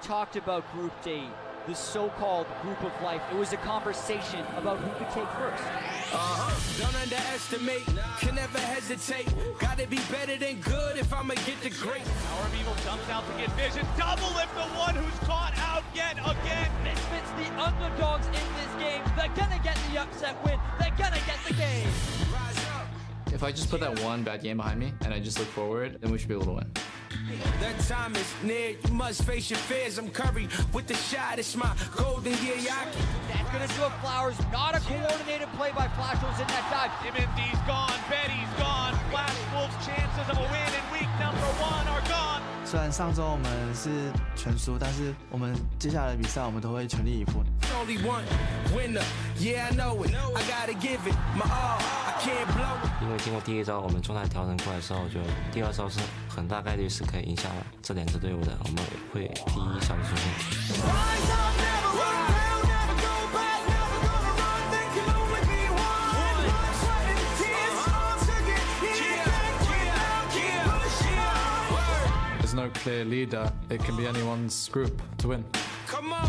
talked about Group D, the so-called group of life. It was a conversation about who could take first. Don't underestimate, can never hesitate. Gotta be better than good if I'ma get the great. Power of Evil jumps out to get vision. Double lift, the one who's caught out yet again. Misfits, the underdogs in this game. They're gonna get the upset win. They're gonna get the game. Rise up. If I just put that one bad game behind me and I just look forward, then we should be able to win. That time is near, you must face your fears. I'm Curry with the shot, it's my golden year Yaki. That's gonna do it, Flowers. Not a coordinated play by Flash Wolves in that dive. MND's gone, Betty's gone. Flash Wolves' chances of a win in week number 1 are gone. 虽然上周我们是全输，但是我们接下来的比赛我们都会全力以赴。 Only one winner, yeah I know it. I gotta give it my all, I can't blow it. 因为经过第一招我们状态调整过来之后，我觉得第二招是很大概率是可以影响这两支队伍的，我们会第一小组出线。 Rise up, never run down, never go back, never gonna run. There can only be one. Blood, sweat, and tears all to get here. Word. There's no clear leader. It can be anyone's group to win. Come on.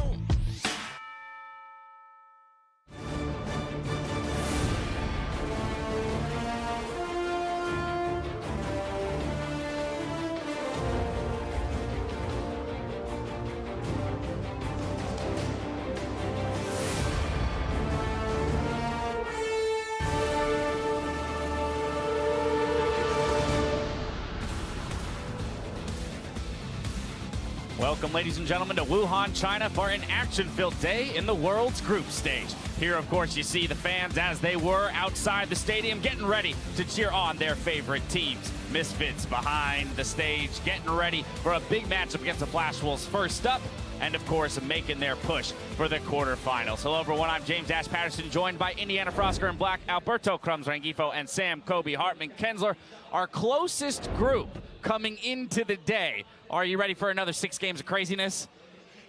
Welcome, ladies and gentlemen, to Wuhan, China for an action-filled day in the world's group stage. Here, of course, you see the fans as they were outside the stadium getting ready to cheer on their favorite teams. Misfits behind the stage getting ready for a big matchup against the Flash Wolves first up, and of course making their push for the quarterfinals. Hello everyone, I'm James Ash Patterson, joined by Indiana Frosker in black, Alberto Crumbs Rangifo, and Sam Kobe Hartman Kensler, our closest group coming into the day. Are you ready for another 6 games of craziness?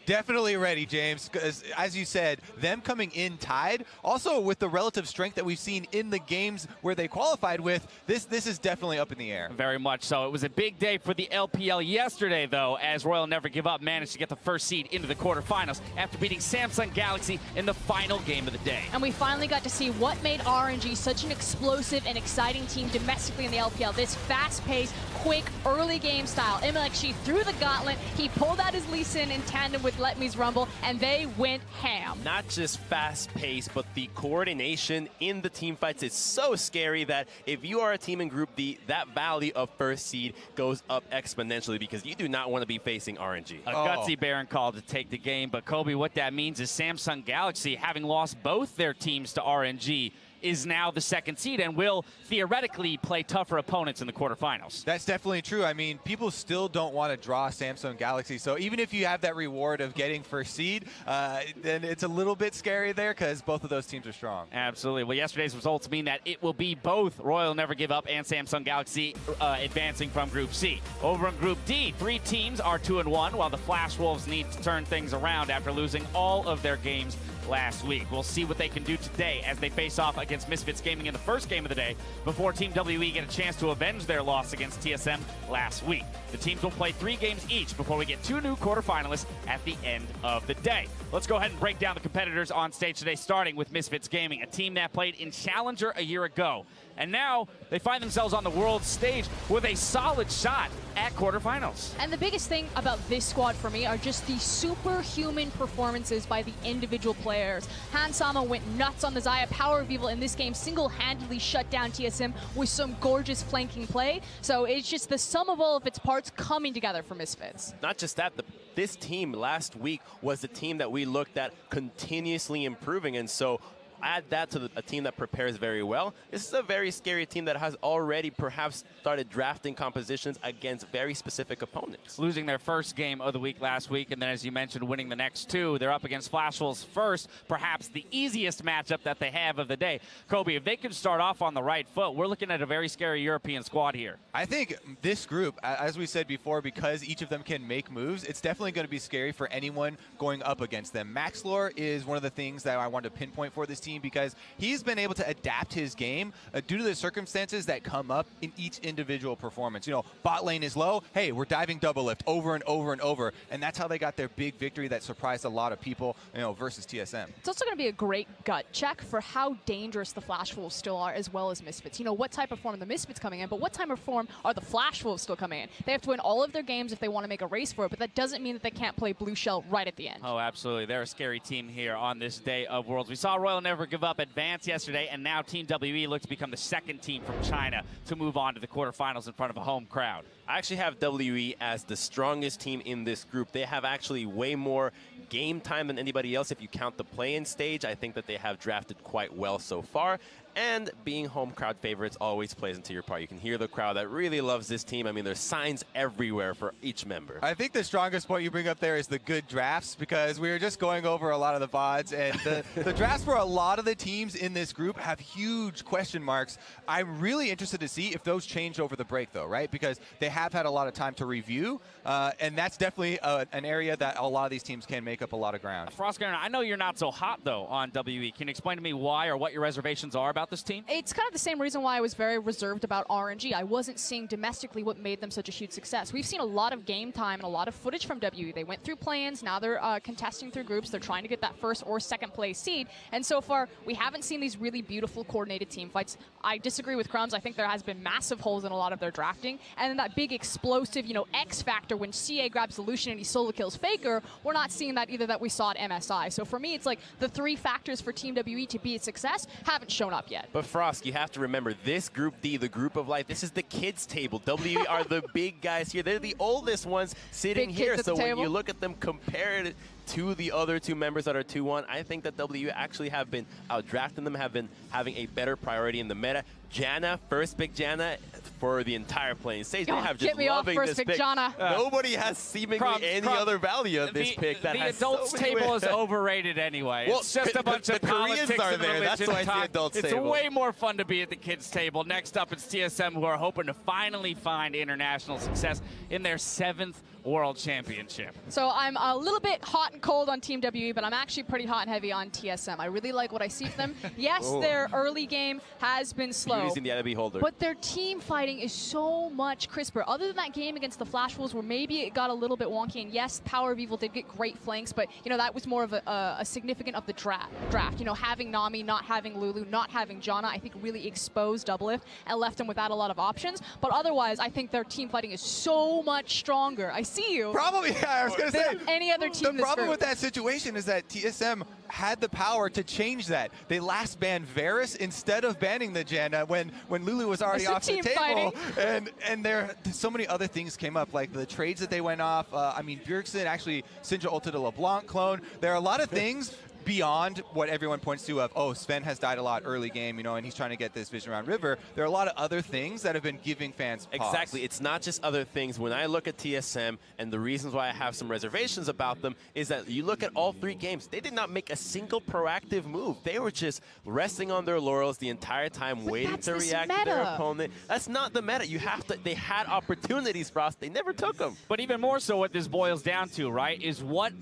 Definitely ready, James, because as you said, them coming in tied, also with the relative strength that we've seen in the games where they qualified with, this is definitely up in the air. Very much so. It was a big day for the LPL yesterday, though, as Royal Never Give Up managed to get the first seed into the quarterfinals after beating Samsung Galaxy in the final game of the day. And we finally got to see what made RNG such an explosive and exciting team domestically in the LPL. This fast-paced, quick, early game style. Imlek threw the gauntlet. He pulled out his Lee Sin in tandem with Let Me's Rumble, and they went ham. Not just fast-paced, but the coordination in the team fights is so scary that if you are a team in Group D, that value of first seed goes up exponentially because you do not want to be facing RNG. A gutsy Baron call to take the game, but Kobe, what that means is Samsung Galaxy, having lost both their teams to RNG, is now the second seed and will theoretically play tougher opponents in the quarterfinals. That's definitely true. I mean, people still don't want to draw Samsung Galaxy, so even if you have that reward of getting first seed, then it's a little bit scary there because both of those teams are strong. Absolutely. Well, yesterday's results mean that it will be both Royal Never Give Up and Samsung Galaxy advancing from Group C. Over in Group D, 3 teams are 2-1, while the Flash Wolves need to turn things around after losing all of their games last week. We'll see what they can do today as they face off against Misfits Gaming in the first game of the day before Team WE get a chance to avenge their loss against TSM last week. The teams will play 3 games each before we get 2 new quarterfinalists at the end of the day. Let's go ahead and break down the competitors on stage today, starting with Misfits Gaming, a team that played in Challenger a year ago. And now they find themselves on the world stage with a solid shot at quarterfinals. And the biggest thing about this squad for me are just the superhuman performances by the individual players. Hansama went nuts on the Xayah. Power of Evil in this game single-handedly shut down TSM with some gorgeous flanking play. So it's just the sum of all of its parts coming together for Misfits. Not just that, this team last week was the team that we looked at continuously improving, and so add that to a team that prepares very well. This is a very scary team that has already perhaps started drafting compositions against very specific opponents. Losing their first game of the week last week, and then as you mentioned, winning the next 2. They're up against Flash Wolves first, perhaps the easiest matchup that they have of the day. Kobe, if they can start off on the right foot, we're looking at a very scary European squad here. I think this group, as we said before, because each of them can make moves, it's definitely going to be scary for anyone going up against them. Max Lore is one of the things that I want to pinpoint for this team. team because he's been able to adapt his game due to the circumstances that come up in each individual performance. You know, bot lane is low. Hey, we're diving double lift over and over and over. And that's how they got their big victory that surprised a lot of people, you know, versus TSM. It's also going to be a great gut check for how dangerous the Flash Wolves still are, as well as Misfits. You know, what type of form are the Misfits coming in, but what type of form are the Flash Wolves still coming in? They have to win all of their games if they want to make a race for it, but that doesn't mean that they can't play Blue Shell right at the end. Oh, absolutely. They're a scary team here on this day of Worlds. We saw Royal Never Give Up advance yesterday, and now Team WE looks to become the second team from China to move on to the quarterfinals in front of a home crowd. I actually have WE as the strongest team in this group. They have actually way more game time than anybody else if you count the play-in stage. I think that they have drafted quite well so far. And being home crowd favorites always plays into your part. You can hear the crowd that really loves this team. I mean, there's signs everywhere for each member. I think the strongest point you bring up there is the good drafts, because we were just going over a lot of the VODs, and the drafts for a lot of the teams in this group have huge question marks. I'm really interested to see if those changed over the break, though, right? Because they have had a lot of time to review, and that's definitely an area that a lot of these teams can make up a lot of ground. Frost Garner, I know you're not so hot, though, on WE. Can you explain to me why or what your reservations are about this team? It's kind of the same reason why I was very reserved about RNG. I wasn't seeing domestically what made them such a huge success. We've seen a lot of game time and a lot of footage from WE. They went through play-ins, now they're contesting through groups. They're trying to get that first or second place seed. And so far, we haven't seen these really beautiful coordinated team fights. I disagree with Crumbs. I think there has been massive holes in a lot of their drafting. And then that big explosive, you know, X factor when CA grabs the Lucian and he solo kills Faker, we're not seeing that either that we saw at MSI. So for me, it's like the three factors for Team WE to be a success haven't shown up yet. But Frost, you have to remember this Group D, the group of life, this is the kids' table. WE are the big guys here. They're the oldest ones sitting Big here. kids at So the when table. you look at them compared to the other two members that are 2-1, I think that WE actually have been outdrafting them, have been having a better priority in the meta. Janna, first pick Janna for the entire playing stage. They have just Get me off loving first this pick Janna. Nobody has seemingly any other value of this pick that the has adults so many table wins. is overrated anyway. Well, it's just a bunch of the Koreans politics are and there. That's religion why it's the talk. adults It's table. way more fun to be at the kids table. Next up, it's TSM, who are hoping to finally find international success in their 7th World Championship. So I'm a little bit hot and cold on Team WE, but I'm actually pretty hot and heavy on TSM. I really like what I see from them. Yes, their early game has been slow, Using the eye beholder. but their team fighting is so much crisper. Other than that game against the Flash Wolves, where maybe it got a little bit wonky, and yes, Power of Evil did get great flanks, but you know that was more of a significant of the draft. You know, having Nami, not having Lulu, not having Janna, I think really exposed Doublelift and left them without a lot of options. But otherwise, I think their team fighting is so much stronger. I see you. Probably, yeah, I was going to say. Than any other team in The this problem group. with that situation is that TSM had the power to change that. They last banned Varus instead of banning the Janna when Lulu was already It's a off the team table. fighting. And there so many other things came up, like the trades that they went off. I mean, Bjergsen actually Syndra ulted a LeBlanc clone. There are a lot of things beyond what everyone points to of, oh, Sven has died a lot early game, you know, and he's trying to get this vision around River. There are a lot of other things that have been giving fans pause. Exactly. It's not just other things. When I look at TSM, and the reasons why I have some reservations about them is that you look at all 3 games, they did not make a single proactive move. They were just resting on their laurels the entire time, waiting that's to this react to their meta. opponent. That's not the meta. You have to. They had opportunities, Frost. They never took them. But even more so, what this boils down to, right, is what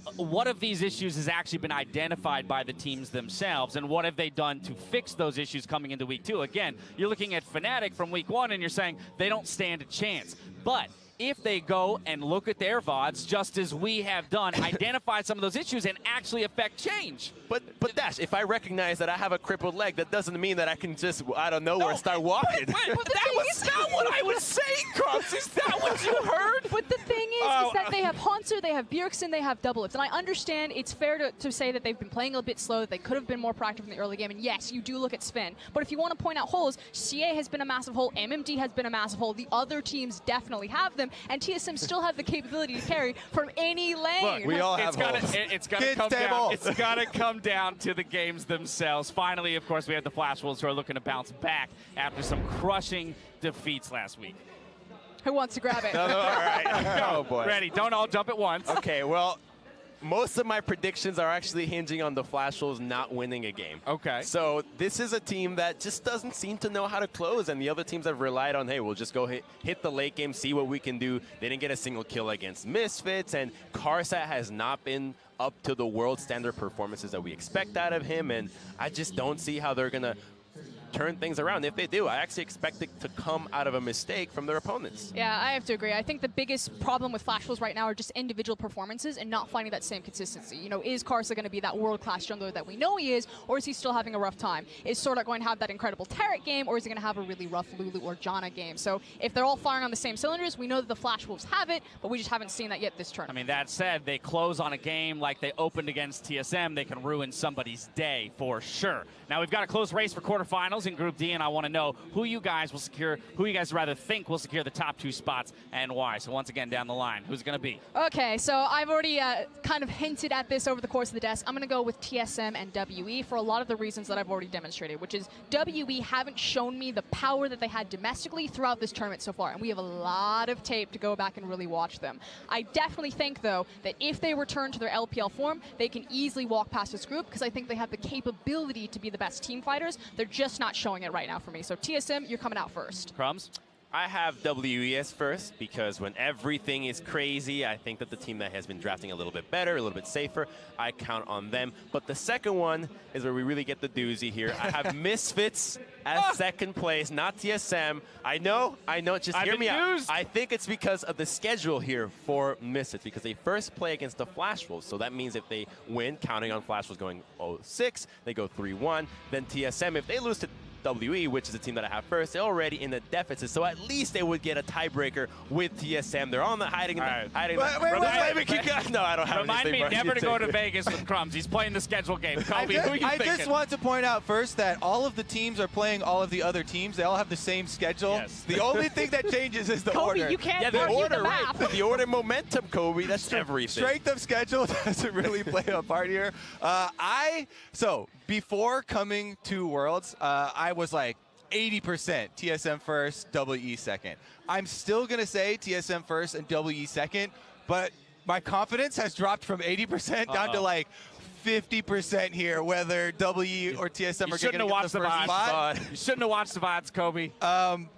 of these issues has actually been identified by the teams themselves, and what have they done to fix those issues coming into week 2? Again, you're looking at Fnatic from week 1, and you're saying they don't stand a chance. But if they go and look at their VODs, just as we have done, identify some of those issues and actually affect change. But Dash, if I recognize that I have a crippled leg, that doesn't mean that I can just, I don't know, where start walking. But that was not what I was saying, Crumbs. Is that what you heard? But the thing is that they have Haunter, they have Bjergsen, they have Doublelift. And I understand it's fair to say that they've been playing a bit slow, that they could have been more proactive in the early game. And yes, you do look at Sven. But if you want to point out holes, CA has been a massive hole, MMD has been a massive hole. The other teams definitely have them. And TSM still have the capability to carry from any lane. Look, we all have holes. It's gotta Kids come table. down. It's gotta come down to the games themselves. Finally, of course, we have the Flash Wolves, who are looking to bounce back after some crushing defeats last week. Who wants to grab it? All right. Oh, boy. Ready? Don't all jump at once. Okay, well, most of my predictions are actually hinging on the Flash Wolves not winning a game. Okay. So this is a team that just doesn't seem to know how to close, and the other teams have relied on, hey, we'll just go hit the late game, see what we can do. They didn't get a single kill against Misfits, and Carsat has not been up to the world standard performances that we expect out of him, and I just don't see how they're going to turn things around. If they do, I actually expect it to come out of a mistake from their opponents. Yeah, I have to agree. I think the biggest problem with Flash Wolves right now are just individual performances and not finding that same consistency. You know, is Karsa going to be that world-class jungler that we know he is, or is he still having a rough time? Is Sordak going to have that incredible Tarot game, or is he going to have a really rough Lulu or Janna game? So if they're all firing on the same cylinders, we know that the Flash Wolves have it, but we just haven't seen that yet this I tournament. mean, that said, they close on a game like they opened against TSM. They can ruin somebody's day for sure. Now, we've got a close race for quarterfinals in Group D, and I want to know who you guys will secure, who you guys rather think will secure the top 2 spots and why. So once again, down the line, who's it going to be? Okay, so I've already kind of hinted at this over the course of the desk. I'm going to go with TSM and WE for a lot of the reasons that I've already demonstrated, which is WE haven't shown me the power that they had domestically throughout this tournament so far, and we have a lot of tape to go back and really watch them. I definitely think, though, that if they return to their LPL form, they can easily walk past this group because I think they have the capability to be the best team fighters. They're just not showing it right now for me. So TSM, you're coming out first. Crumbs? I have WES first because when everything is crazy, I think that the team that has been drafting a little bit better, a little bit safer, I count on them. But the second one is where we really get the doozy here. I have Misfits as second place, not TSM. I know, just hear me out. I think it's because of the schedule here for Misfits because they first play against the Flash Wolves. So that means if they win, counting on Flash Wolves going 0-6, they go 3-1. Then TSM, if they lose to WE, which is the team that I have first, they're already in the deficit, so at least they would get a tiebreaker with TSM. They're on the hiding. No, I don't have. Remind me never to go to Vegas with Crumbs. He's playing the schedule game. Kobe, who are you thinking? I just want to point out first that all of the teams are playing all of the other teams. They all have the same schedule. Yes. The only thing that changes is the order. Kobe, you can't the argue order, the map. right? The order, momentum, Kobe. That's everything. Strength of schedule doesn't really play a part here. So before coming to Worlds, I was like 80% TSM first, WE second. I'm still going to say TSM first and WE second, but my confidence has dropped from 80% down to like 50% here, whether WE or TSM are going to get the first spot. You shouldn't have watched the VODs, Kobe.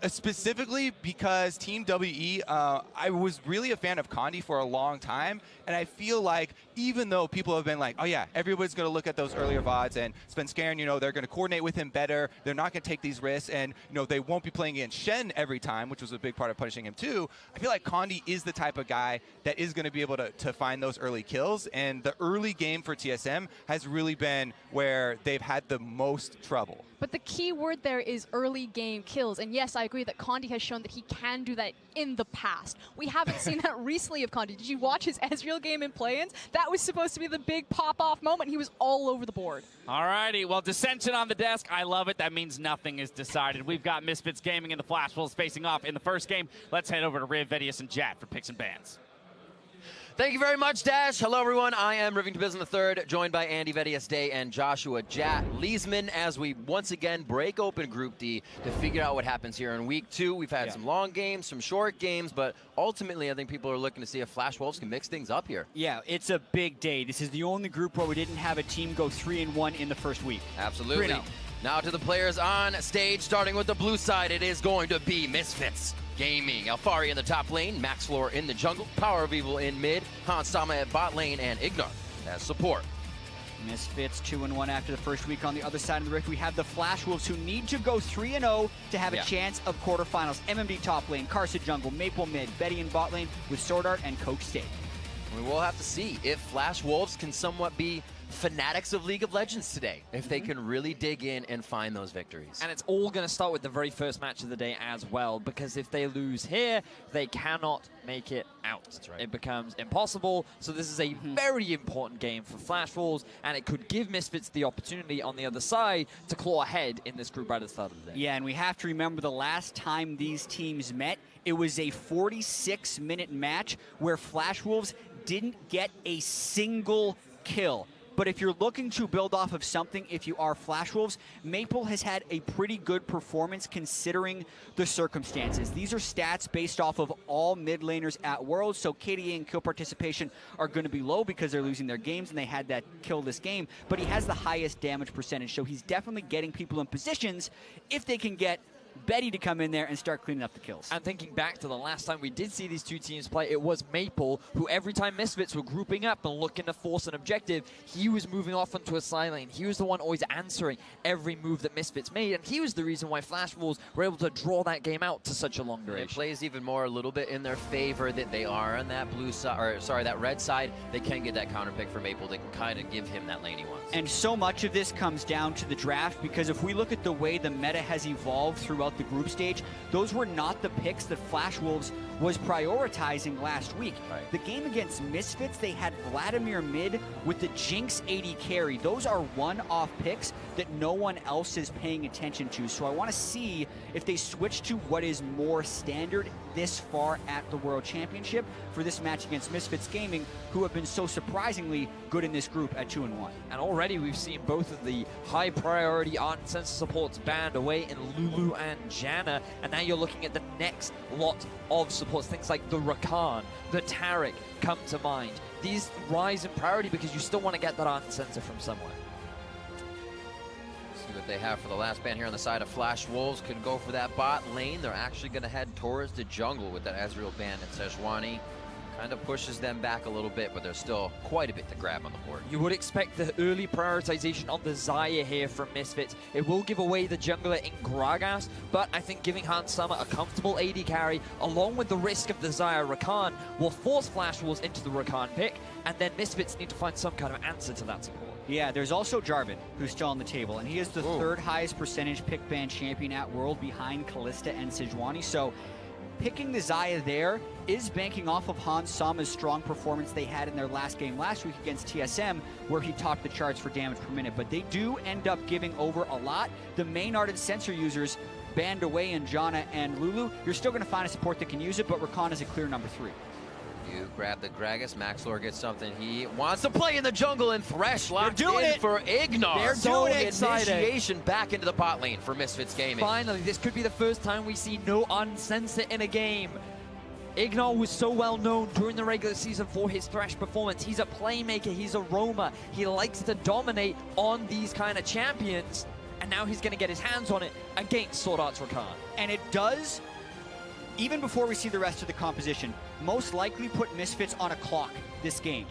Specifically because Team WE, I was really a fan of Condi for a long time, and I feel like even though people have been like, oh yeah, everybody's going to look at those earlier VODs and Sven Skaren, they're going to coordinate with him better, they're not going to take these risks, and they won't be playing against Shen every time, which was a big part of punishing him too. I feel like Condi is the type of guy that is going to be able to find those early kills, and the early game for TSM has really been where they've had the most trouble. But the key word there is early game kills. And yes, I agree that Condi has shown that he can do that in the past. We haven't seen that recently of Condi. Did you watch his Ezreal game in play-ins? That was supposed to be the big pop-off moment. He was all over the board. All righty. Well, dissension on the desk. I love it. That means nothing is decided. We've got Misfits Gaming and the Flash Wolves facing off in the first game. Let's head over to Riv, Vedius, and Jat for picks and bans. Thank you very much, Dash. Hello, everyone. I am Rivington Biz III, joined by Andy Vedius Day and Joshua Jat Leesman as we once again break open Group D to figure out what happens here in Week 2. We've had some long games, some short games, but ultimately I think people are looking to see if Flash Wolves can mix things up here. Yeah, it's a big day. This is the only group where we didn't have a team go 3-1 in the first week. Absolutely. 3-0. Now to the players on stage, starting with the blue side, it is going to be Misfits Gaming. Alfari in the top lane, Max Floor in the jungle, Power of Evil in mid, Hans Sama at bot lane, and Ignar as support. Misfits 2-1 after the first week. On the other side of the rift, we have the Flash Wolves, who need to go 3-0 to have a chance of quarterfinals. MMD top lane, Karsa jungle, Maple mid, Betty in bot lane with Sword Art and Coach State. We will have to see if Flash Wolves can somewhat be fanatics of League of Legends today, if they can really dig in and find those victories. And it's all going to start with the very first match of the day as well, because if they lose here, they cannot make it out. That's right. It becomes impossible. So this is a very important game for Flash Wolves, and it could give Misfits the opportunity on the other side to claw ahead in this group right at the start of the day. Yeah, and we have to remember the last time these teams met, it was a 46-minute match where Flash Wolves didn't get a single kill. But if you're looking to build off of something, if you are Flash Wolves, Maple has had a pretty good performance considering the circumstances. These are stats based off of all mid laners at Worlds, so KDA and kill participation are going to be low because they're losing their games and they had that kill this game. But he has the highest damage percentage, so he's definitely getting people in positions if they can get Betty to come in there and start cleaning up the kills. And thinking back to the last time we did see these two teams play, it was Maple, who every time Misfits were grouping up and looking to force an objective, he was moving off onto a side lane. He was the one always answering every move that Misfits made, and he was the reason why Flash Wolves were able to draw that game out to such a long duration. It plays even more a little bit in their favor that they are on that blue side, or sorry, that red side. They can get that counter pick for Maple. They can kind of give him that lane he wants. And so much of this comes down to the draft, because if we look at the way the meta has evolved throughout the group stage, those were not the picks that Flash Wolves was prioritizing last week. Right. The game against Misfits, they had Vladimir mid with the Jinx AD carry. Those are one-off picks that no one else is paying attention to. So I want to see if they switch to what is more standard this far at the World Championship for this match against Misfits Gaming, who have been so surprisingly good in this group at 2-1. And already we've seen both of the high priority art and sensor supports banned away in Lulu and Janna, and now you're looking at the next lot of supports. Things like the Rakan, the Taric come to mind. These rise in priority because you still want to get that art and sensor from somewhere. See what they have for the last ban here on the side of Flash Wolves. Could go for that bot lane. They're actually going to head towards the jungle with that Ezreal ban and Sejuani. Kind of pushes them back a little bit, but there's still quite a bit to grab on the board. You would expect the early prioritization on the Xayah here from Misfits. It will give away the jungler in Gragas, but I think giving Hans Summer a comfortable AD carry, along with the risk of the Xayah Rakan, will force Flash Wolves into the Rakan pick, and then Misfits need to find some kind of answer to that support. Yeah, there's also Jarvan, who's still on the table, and he is the third highest percentage pick ban champion at World behind Kalista and Sejuani, so picking the Xayah there is banking off of Hans Sama's strong performance they had in their last game last week against TSM, where he topped the charts for damage per minute. But they do end up giving over a lot. The main ardent sensor users banned away in Janna and Lulu. You're still going to find a support that can use it, but Rakan is a clear number 3. You grab the Gragas. Maxlor gets something he wants to play in the jungle, and Thresh locked doing in it for Ignar. They're So doing it. initiation back into the bot lane for Misfits Gaming. Finally, this could be the first time we see no unsensor in a game. Ignar was so well known during the regular season for his Thresh performance. He's a playmaker, he's a roamer. He likes to dominate on these kind of champions, and now he's going to get his hands on it against Sword Art's Rakan. And it does, even before we see the rest of the composition, most likely put Misfits on a clock this game.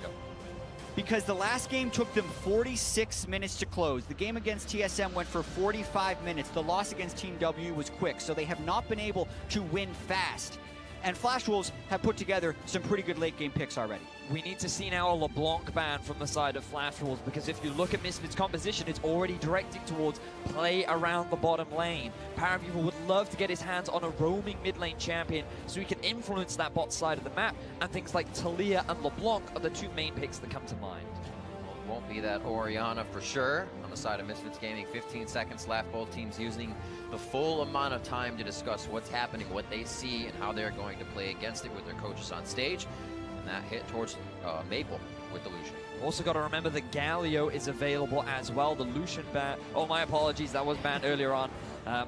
Because the last game took them 46 minutes to close. The game against TSM went for 45 minutes. The loss against Team W was quick, so they have not been able to win fast. And Flash Wolves have put together some pretty good late game picks already. We need to see now a LeBlanc ban from the side of Flash Wolves, because if you look at Misfits' composition, it's already directing towards play around the bottom lane. Paraviva would love to get his hands on a roaming mid lane champion so he can influence that bot side of the map, and things like Talia and LeBlanc are the two main picks that come to mind. Won't be that Orianna for sure. On the side of Misfits Gaming, 15 seconds left. Both teams using the full amount of time to discuss what's happening, what they see, and how they're going to play against it with their coaches on stage. And that hit towards Maple with the Lucian. Also got to remember the Galio is available as well. The Lucian ban, oh my apologies, that was banned earlier on,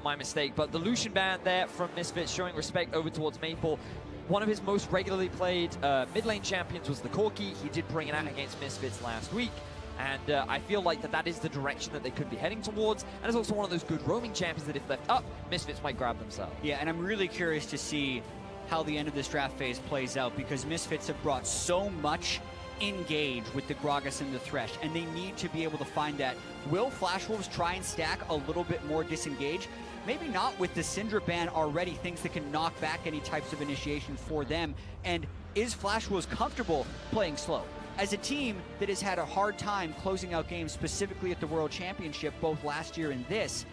my mistake. But the Lucian ban there from Misfits, showing respect over towards Maple. One of his most regularly played mid lane champions was the Corki. He did bring it out against Misfits last week. And I feel like that is the direction that they could be heading towards. And it's also one of those good roaming champions that if left up, Misfits might grab themselves. Yeah, and I'm really curious to see how the end of this draft phase plays out, because Misfits have brought so much engage with the Gragas and the Thresh, and they need to be able to find that. Will Flash Wolves try and stack a little bit more disengage? Maybe not with the Syndra ban already, things that can knock back any types of initiation for them. And is Flash Wolves comfortable playing slow? As a team that has had a hard time closing out games, specifically at the World Championship, both last year and this,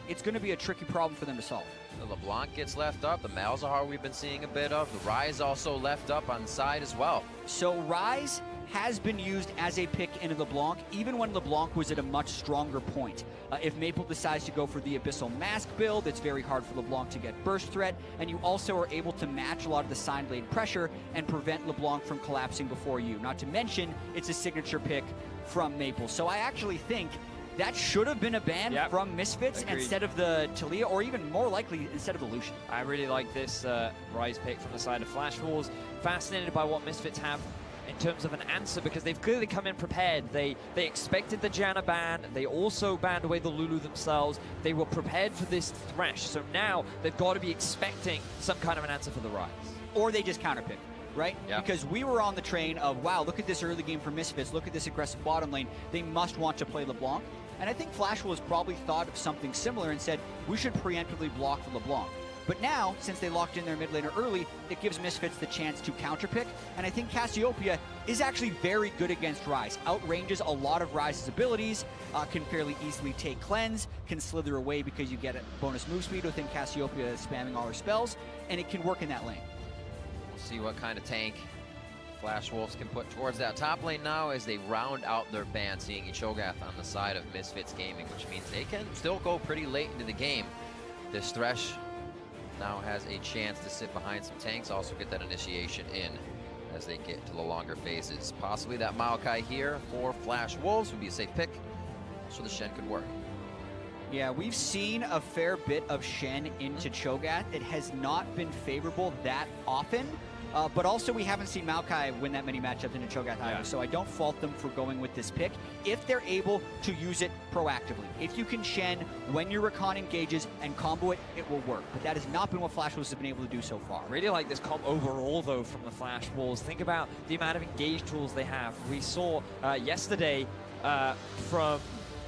it's going to be a tricky problem for them to solve. The LeBlanc gets left up. The Malzahar we've been seeing a bit of. The Ryze also left up on the side as well. So Ryze has been used as a pick into LeBlanc, even when LeBlanc was at a much stronger point. If Maple decides to go for the Abyssal Mask build, it's very hard for LeBlanc to get burst threat, and you also are able to match a lot of the side lane pressure and prevent LeBlanc from collapsing before you. Not to mention, it's a signature pick from Maple. So I actually think that should have been a ban from Misfits instead of the Talia, or even more likely, instead of the Lucian. I really like this Ryze pick from the side of Flash Wolves. Fascinated by what Misfits have in terms of an answer, because they've clearly come in prepared. They expected the Janna ban. They also banned away the Lulu themselves. They were prepared for this Thresh. So now they've got to be expecting some kind of an answer for the Ryze. Or they just counterpick, right? Yeah. Because we were on the train of, wow, look at this early game for Misfits. Look at this aggressive bottom lane. They must want to play LeBlanc. And I think Flashwolves probably thought of something similar and said, we should preemptively block the LeBlanc. But now, since they locked in their mid laner early, it gives Misfits the chance to counterpick. And I think Cassiopeia is actually very good against Ryze. Outranges a lot of Ryze's abilities, can fairly easily take cleanse, can slither away because you get a bonus move speed within Cassiopeia spamming all her spells, and it can work in that lane. We'll see what kind of tank Flash Wolves can put towards that top lane now as they round out their ban, seeing Cho'Gath on the side of Misfits Gaming, which means they can still go pretty late into the game. This Thresh now has a chance to sit behind some tanks, also get that initiation in as they get to the longer phases. Possibly that Maokai here for Flash Wolves would be a safe pick, so the Shen could work. Yeah, we've seen a fair bit of Shen into Cho'Gath. It has not been favorable that often, but also we haven't seen Maokai win that many matchups into Cho'Gath either, so I don't fault them for going with this pick if they're able to use it proactively. If you can Shen when your Rakan engages and combo it, it will work. But that has not been what Flash Wolves have been able to do so far. Really like this comp overall, though, from the Flash Wolves. Think about the amount of engage tools they have. We saw yesterday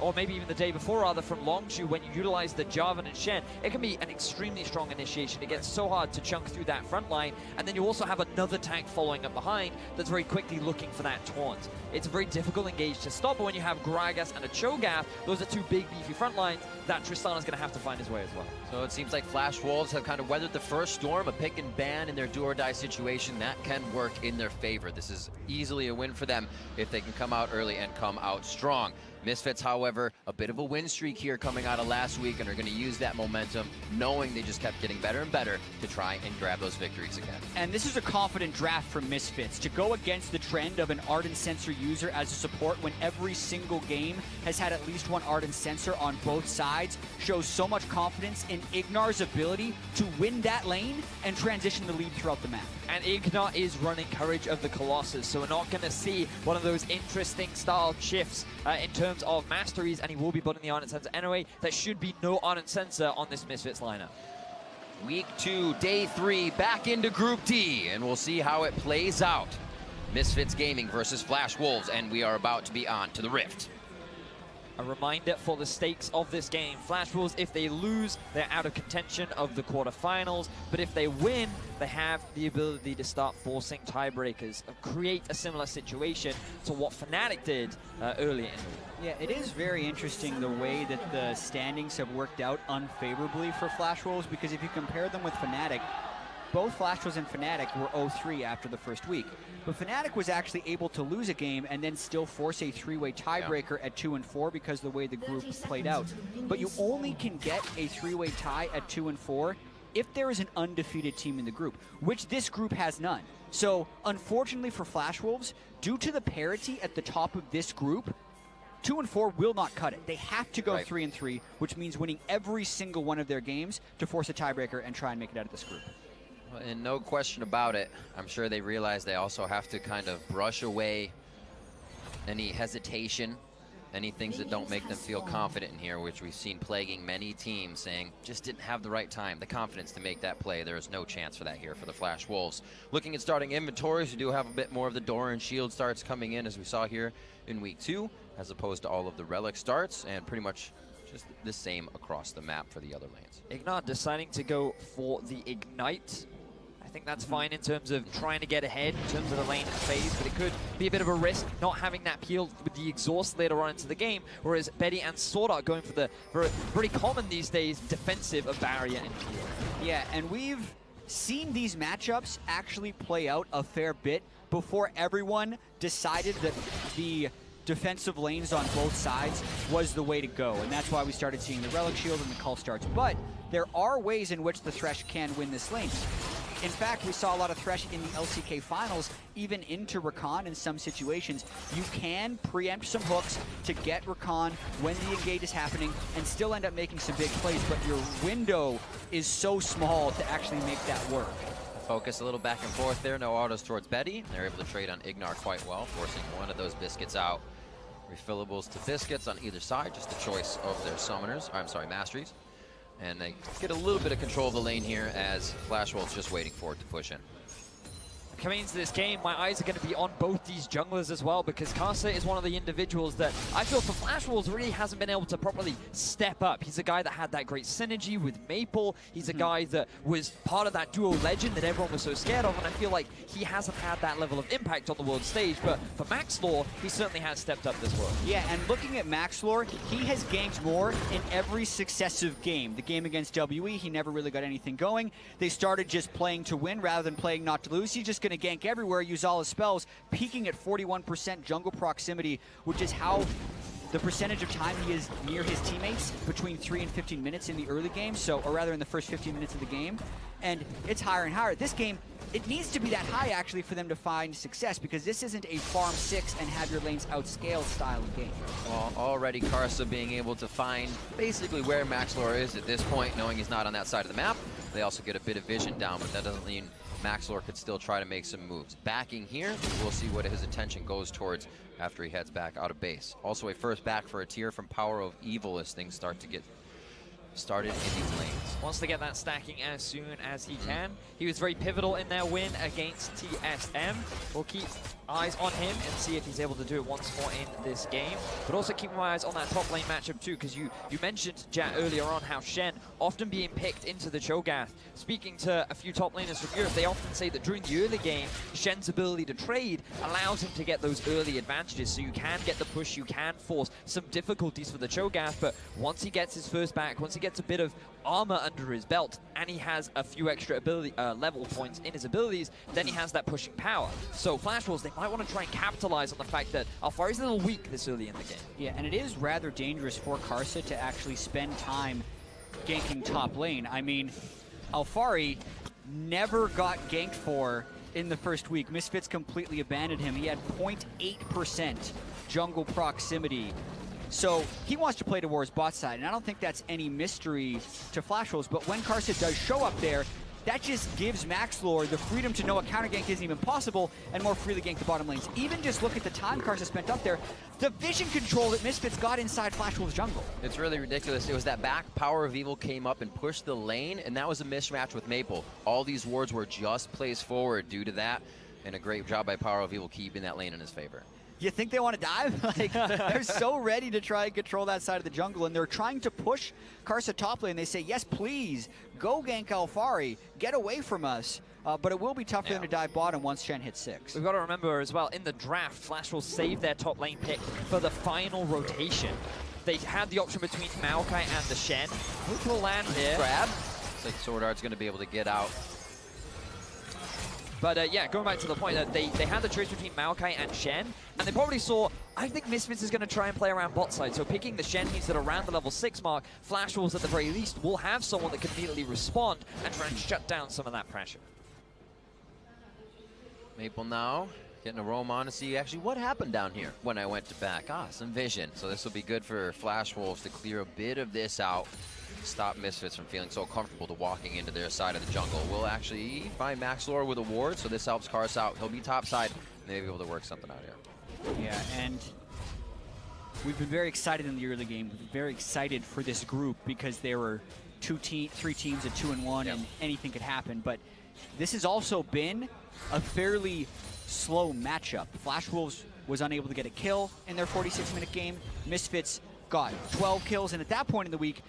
or maybe even the day before, rather, from Longshu, when you utilize the Jarvan and Shen, it can be an extremely strong initiation. It gets so hard to chunk through that front line, and then you also have another tank following up behind that's very quickly looking for that taunt. It's a very difficult engage to stop, but when you have Gragas and a Cho'Gath, those are two big, beefy front lines that Tristana's going to have to find his way as well. So it seems like Flash Wolves have kind of weathered the first storm, a pick and ban in their do-or-die situation. That can work in their favor. This is easily a win for them if they can come out early and come out strong. Misfits, however, a bit of a win streak here coming out of last week, and are going to use that momentum, knowing they just kept getting better and better to try and grab those victories again. And this is a confident draft from Misfits. To go against the trend of an Ardent Sensor user as a support when every single game has had at least one Ardent Sensor on both sides shows so much confidence in Ignar's ability to win that lane and transition the lead throughout the map. And Ignar is running Courage of the Colossus, so we're not going to see one of those interesting style shifts in terms of masteries, and he will be putting the Ardent Sensor anyway. There should be no Ardent Sensor on this Misfits lineup. Week 2, day 3, back into Group D, and we'll see how it plays out. Misfits Gaming versus Flash Wolves, and we are about to be on to the Rift. A reminder for the stakes of this game. Flash Wolves, if they lose, they're out of contention of the quarterfinals. But if they win, they have the ability to start forcing tiebreakers, create a similar situation to what Fnatic did earlier in the week. Yeah, it is very interesting the way that the standings have worked out unfavorably for Flash Wolves, because if you compare them with Fnatic, both Flash Wolves and Fnatic were 0-3 after the first week. But Fnatic was actually able to lose a game and then still force a three-way tiebreaker at 2-4 because of the way the group played out. But you only can get a three-way tie at 2-4 if there is an undefeated team in the group, which this group has none. So, unfortunately for Flash Wolves, due to the parity at the top of this group, 2-4 will not cut it. They have to go 3-3, which means winning every single one of their games to force a tiebreaker and try and make it out of this group. And no question about it, I'm sure they realize they also have to kind of brush away any hesitation, any things that don't make them feel confident in here, which we've seen plaguing many teams, saying just didn't have the right time, the confidence to make that play. There is no chance for that here for the Flash Wolves. Looking at starting inventories, we do have a bit more of the Door and Shield starts coming in, as we saw here in week 2, as opposed to all of the Relic starts, and pretty much just the same across the map for the other lanes. Ignar deciding to go for the Ignite. I think that's fine in terms of trying to get ahead in terms of the lane phase, but it could be a bit of a risk not having that peel with the exhaust later on into the game, whereas Betty and Sword Art going for the very common these days defensive of barrier and peel. Yeah, and we've seen these matchups actually play out a fair bit before everyone decided that the defensive lanes on both sides was the way to go, and that's why we started seeing the Relic Shield and the Cull starts. But there are ways in which the Thresh can win this lane. In fact, we saw a lot of Thresh in the LCK finals, even into Rakan in some situations. You can preempt some hooks to get Rakan when the engage is happening and still end up making some big plays, but your window is so small to actually make that work. focus a little back and forth there. No autos towards Betty. They're able to trade on Ignar quite well, forcing one of those biscuits out. Refillables to biscuits on either side, just a choice of their summoners, or I'm sorry, masteries. And they get a little bit of control of the lane here as Flash Wolf's just waiting for it to push in. Coming into this game, my eyes are going to be on both these junglers as well, because Karsa is one of the individuals that I feel for Flash Wolves really hasn't been able to properly step up. He's a guy that had that great synergy with Maple. He's a guy that was part of that duo legend that everyone was so scared of, and I feel like he hasn't had that level of impact on the world stage. But for Maxlore, he certainly has stepped up this world. Yeah, and looking at Maxlore, he has ganked more in every successive game. The game against WE, he never really got anything going. They started just playing to win rather than playing not to lose. He's just going to gank everywhere, use all his spells, peaking at 41% jungle proximity, which is how the percentage of time he is near his teammates between 3 and 15 minutes in the early game, so, or rather in the first 15 minutes of the game, and it's higher and higher. This game, it needs to be that high actually for them to find success, because this isn't a farm 6 and have your lanes outscaled style of game. Well, already Karsa being able to find basically where Maxlore is at this point, knowing he's not on that side of the map. They also get a bit of vision down, but that doesn't mean Maxlore could still try to make some moves. Backing here, we'll see what his attention goes towards after he heads back out of base. Also a first back for a tier from Power of Evil as things start to get started in these lanes. Wants to get that stacking as soon as he can. He was very pivotal in their win against TSM. We'll keep eyes on him and see if he's able to do it once more in this game. But also keep my eyes on that top lane matchup too, because you mentioned, Jat, earlier on how Shen often being picked into the Cho'Gath. Speaking to a few top laners from Europe, they often say that during the early game, Shen's ability to trade allows him to get those early advantages. So you can get the push, you can force some difficulties for the Cho'Gath, but once he gets his first back, once he gets a bit of armor under his belt, and he has a few extra ability level points in his abilities, then he has that pushing power. So Flash Wolves, they might want to try and capitalize on the fact that Alfari's a little weak this early in the game. Yeah, and it is rather dangerous for Karsa to actually spend time ganking top lane. I mean, Alfari never got ganked for in the first week. Misfits completely abandoned him. He had 0.8% jungle proximity. So he wants to play towards bot side, and I don't think that's any mystery to Flash Wolves, but when Karsa does show up there, that just gives Maxlore the freedom to know a counter gank isn't even possible and more freely gank the bottom lanes. Even just look at the time Karsa spent up there, the vision control that Misfits got inside Flash Wolves jungle. It's really ridiculous. It was that back Power of Evil came up and pushed the lane, and that was a mismatch with Maple. All these wards were just placed forward due to that, and a great job by Power of Evil keeping that lane in his favor. You think they want to dive? Like, they're so ready to try and control that side of the jungle, and they're trying to push Karsa top lane. They say, yes, please, go gank Alfari, get away from us. But it will be tough for them to dive bottom once Shen hits 6. We've got to remember as well, in the draft, Flash will save their top lane pick for the final rotation. They had the option between Maokai and the Shen. Which will land here. Grab. Looks like Sword Art's going to be able to get out. But yeah, going back to the point that they had the choice between Maokai and Shen, and they probably saw, I think Misfits is going to try and play around bot side, so picking the Shen means that around the level 6 mark, Flash Wolves at the very least will have someone that can immediately respond and try and shut down some of that pressure. Maple now getting a roam on to see actually what happened down here when I went to back. Some vision. So this will be good for Flash Wolves to clear a bit of this out. Stop Misfits from feeling so comfortable to walking into their side of the jungle. We'll actually find Maxlore with a ward, so this helps Karsa out. He'll be top side, maybe able to work something out here. Yeah, and we've been very excited in the early game. We've been very excited for this group because there were 3 teams at 2-1, and anything could happen. But this has also been a fairly slow matchup. Flash Wolves was unable to get a kill in their 46-minute game. Misfits got 12 kills, and at that point in the week,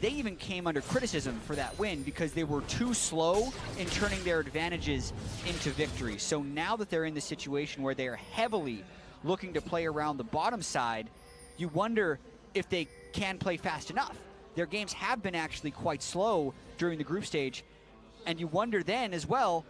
they even came under criticism for that win because they were too slow in turning their advantages into victory. So now that they're in the situation where they are heavily looking to play around the bottom side, you wonder if they can play fast enough. Their games have been actually quite slow during the group stage, and you wonder then as well,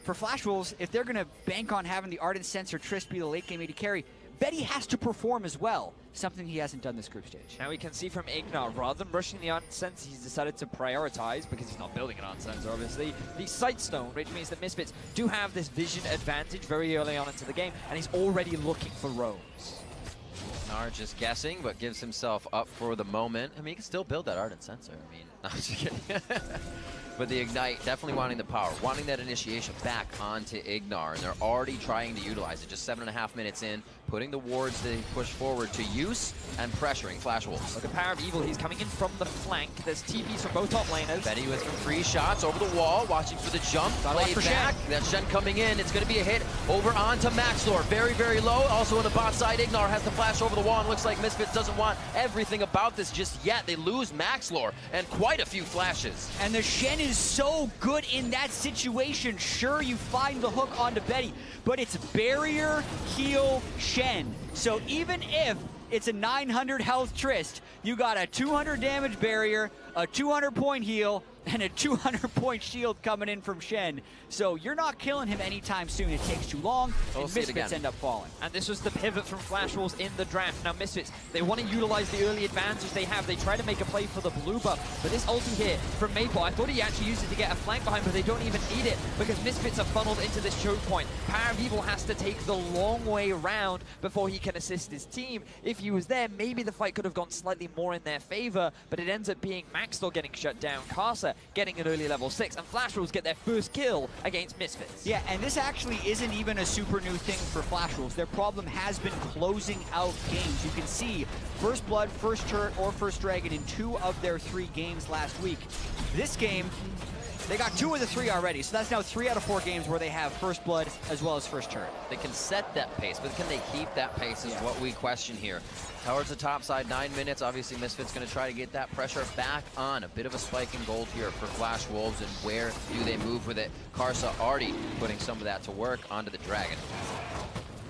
for Flash Wolves, if they're going to bank on having the Ardent Sense or Trist be the late game AD carry, Betty has to perform as well, something he hasn't done this group stage. Now we can see from Ignar, rather than rushing the Ardent Sense, he's decided to prioritize, because he's not building an Ardent Sense, obviously, the Sightstone, which means that Misfits do have this vision advantage very early on into the game, and he's already looking for roams. Ignar just guessing, but gives himself up for the moment. I mean, he can still build that Ardent Sensor. I mean, no, I'm just kidding. But the Ignite, definitely wanting the power, wanting that initiation back onto Ignar, and they're already trying to utilize it. Just 7.5 minutes in, putting the wards they push forward to use and pressuring Flash Wolves. Look at Power of Evil, he's coming in from the flank. There's TPs from both top laners. Betty with some free shots over the wall, watching for the jump. Play back. That's Shen coming in. It's going to be a hit over onto Maxlor. Very, very low. Also on the bot side, Ignar has the flash over the wall, and looks like Misfits doesn't want everything about this just yet. They lose Maxlor and quite a few flashes. And the Shen is so good in that situation. Sure, you find the hook onto Betty, but it's barrier, heal, Shen. So even if it's a 900 health Trist, you got a 200 damage barrier, a 200 point heal, and a 200 point shield coming in from Shen. So you're not killing him anytime soon. It takes too long, and Misfits end up falling. And this was the pivot from Flash Wolves in the draft. Now Misfits, they want to utilize the early advantage they have. They try to make a play for the blue buff, but this ulti here from Maple, I thought he actually used it to get a flank behind, but they don't even need it because Misfits are funneled into this choke point. Power of Evil has to take the long way around before he can assist his team. If he was there, maybe the fight could have gone slightly more in their favor, but it ends up being Maxwell getting shut down, Karsa getting an early level 6, and Flash Wolves get their first kill against Misfits. Yeah, and this actually isn't even a super new thing for Flash Wolves. Their problem has been closing out games. You can see first blood, first turret, or first dragon in 2 of their 3 games last week. This game, they got 2 of the 3 already, so that's now 3 out of 4 games where they have first blood as well as first turret. They can set that pace, but can they keep that pace is what we question here. Towards the top side, 9 minutes. Obviously, Misfits going to try to get that pressure back on. A bit of a spike in gold here for Flash Wolves, and where do they move with it? Karsa already putting some of that to work onto the Dragon.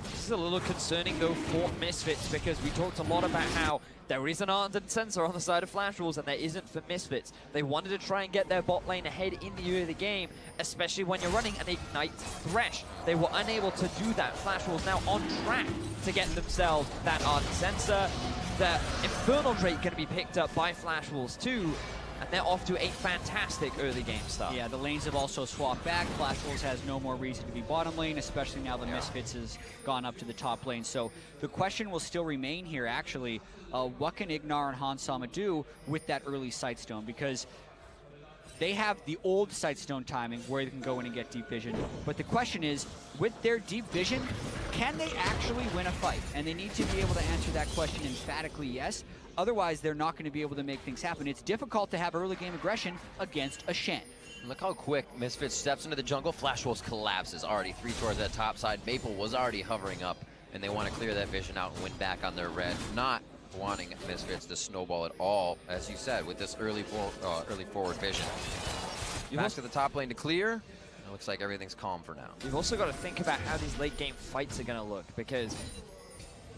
This is a little concerning, though, for Misfits, because we talked a lot about how there is an Ardent Sensor on the side of Flash Wolves, and there isn't for Misfits. They wanted to try and get their bot lane ahead in the early game, especially when you're running an Ignite Thresh. They were unable to do that. Flash Wolves now on track to get themselves that Ardent Sensor. The Infernal Drake going to be picked up by Flash Wolves too, and they're off to a fantastic early game start. Yeah, the lanes have also swapped back. Flash Wolves has no more reason to be bottom lane, especially now the Misfits has gone up to the top lane. So the question will still remain here, actually, what can Ignar and Hansama do with that early Sightstone? Because they have the old Sightstone timing where they can go in and get deep vision. But the question is, with their deep vision, can they actually win a fight? And they need to be able to answer that question emphatically yes. Otherwise, they're not going to be able to make things happen. It's difficult to have early game aggression against a Shen. Look how quick Misfits steps into the jungle. Flash Wolves collapses. Already 3 towards that top side. Maple was already hovering up, and they want to clear that vision out and win back on their red. Not wanting Misfits to snowball at all, as you said, with this early forward vision. Back to the top lane to clear. It looks like everything's calm for now. You've also got to think about how these late game fights are going to look, because